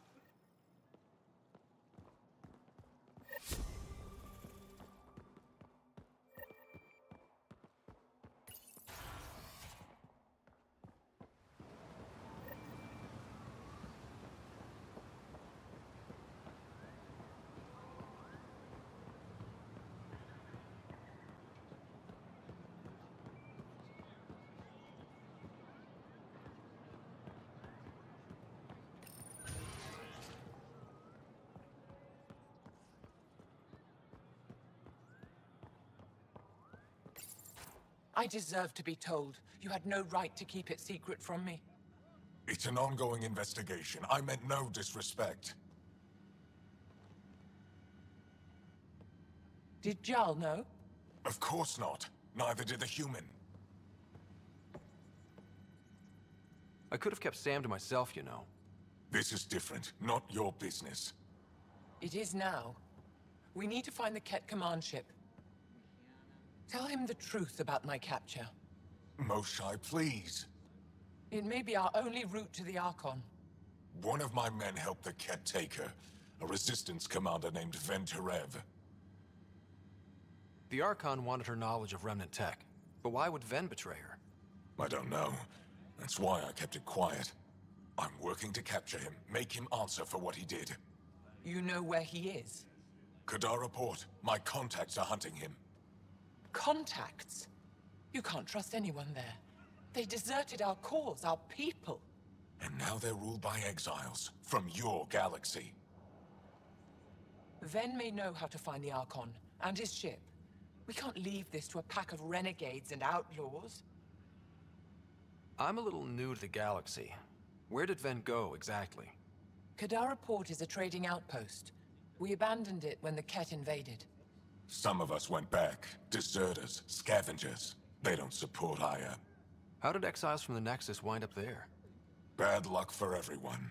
I deserve to be told. You had no right to keep it secret from me. It's an ongoing investigation. I meant no disrespect. Did Jarl know? Of course not. Neither did the human. I could have kept Sam to myself, you know. This is different. Not your business. It is now. We need to find the Ket command ship. Tell him the truth about my capture. Moshai, please. It may be our only route to the Archon. One of my men helped the Ket take her. A resistance commander named Venturev. The Archon wanted her knowledge of remnant tech. But why would Ven betray her? I don't know. That's why I kept it quiet. I'm working to capture him, make him answer for what he did. You know where he is? Kadara Port. My contacts are hunting him. Contacts? You can't trust anyone there. They deserted our cause, our people. And now they're ruled by exiles from your galaxy. Ven may know how to find the Archon and his ship. We can't leave this to a pack of renegades and outlaws. I'm a little new to the galaxy. Where did Ven go, exactly? Kadara Port is a trading outpost. We abandoned it when the Ket invaded. Some of us went back. Deserters, scavengers. They don't support Aya. How did exiles from the Nexus wind up there? Bad luck for everyone.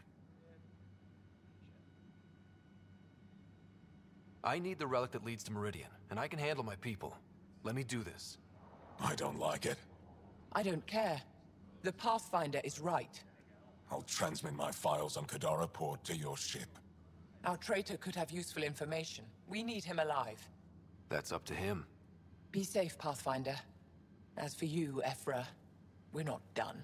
I need the relic that leads to Meridian, and I can handle my people. Let me do this. I don't like it. I don't care. The Pathfinder is right. I'll transmit my files on Kadara Port to your ship. Our traitor could have useful information. We need him alive. That's up to him. Be safe, Pathfinder. As for you, Ephra, we're not done.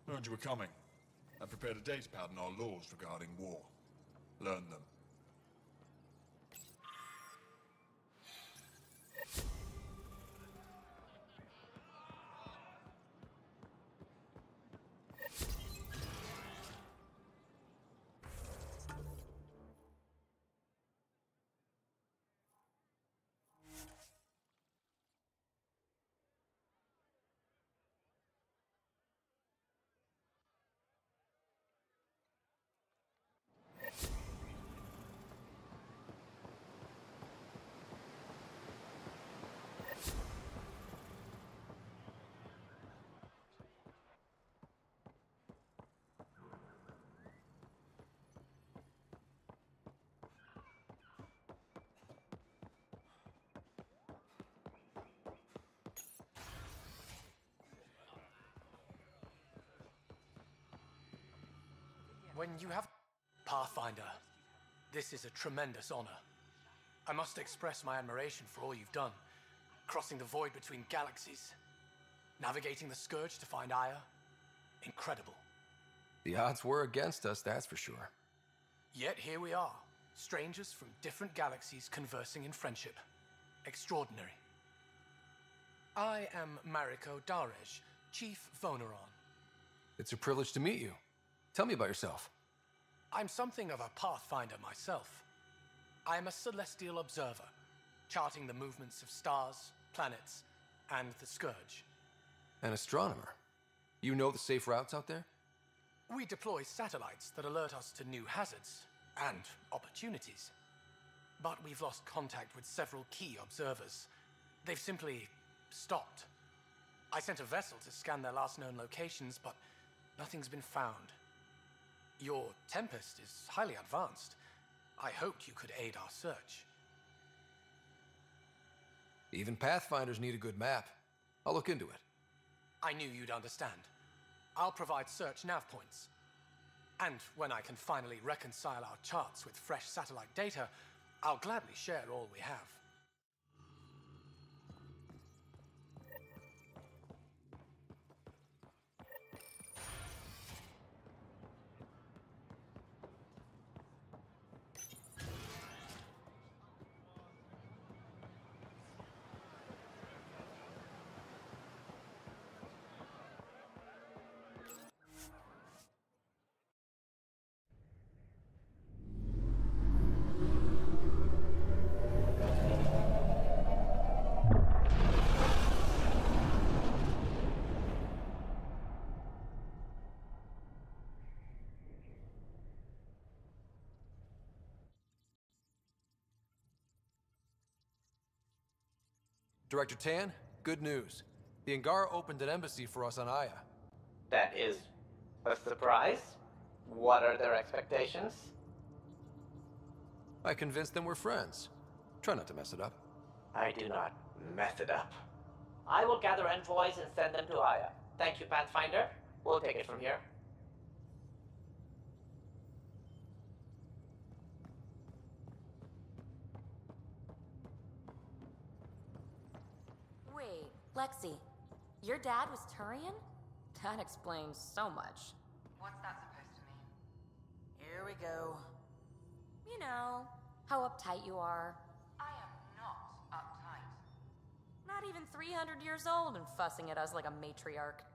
Heard you were coming. I prepared a data pad on our laws regarding war. Learn them. When you have... Pathfinder, this is a tremendous honor. I must express my admiration for all you've done. Crossing the void between galaxies. Navigating the Scourge to find Aya. Incredible. The odds were against us, that's for sure. Yet here we are. Strangers from different galaxies conversing in friendship. Extraordinary. I am Mariko Darej, Chief Voneron. It's a privilege to meet you. Tell me about yourself. I'm something of a pathfinder myself. I am a celestial observer, charting the movements of stars, planets, and the Scourge. An astronomer. You know the safe routes out there? We deploy satellites that alert us to new hazards and opportunities. But we've lost contact with several key observers. They've simply stopped. I sent a vessel to scan their last known locations, but nothing's been found. Your Tempest is highly advanced. I hoped you could aid our search. Even Pathfinders need a good map. I'll look into it. I knew you'd understand. I'll provide search nav points. And when I can finally reconcile our charts with fresh satellite data, I'll gladly share all we have. Director Tan, good news. The Angara opened an embassy for us on Aya. That is a surprise. What are their expectations? I convinced them we're friends. Try not to mess it up. I do not mess it up. I will gather envoys and send them to Aya. Thank you, Pathfinder. We'll take it from here. Wait, Lexi, your dad was Turian? That explains so much. What's that supposed to mean? Here we go. You know, how uptight you are. I am not uptight. Not even 300 years old and fussing at us like a matriarch.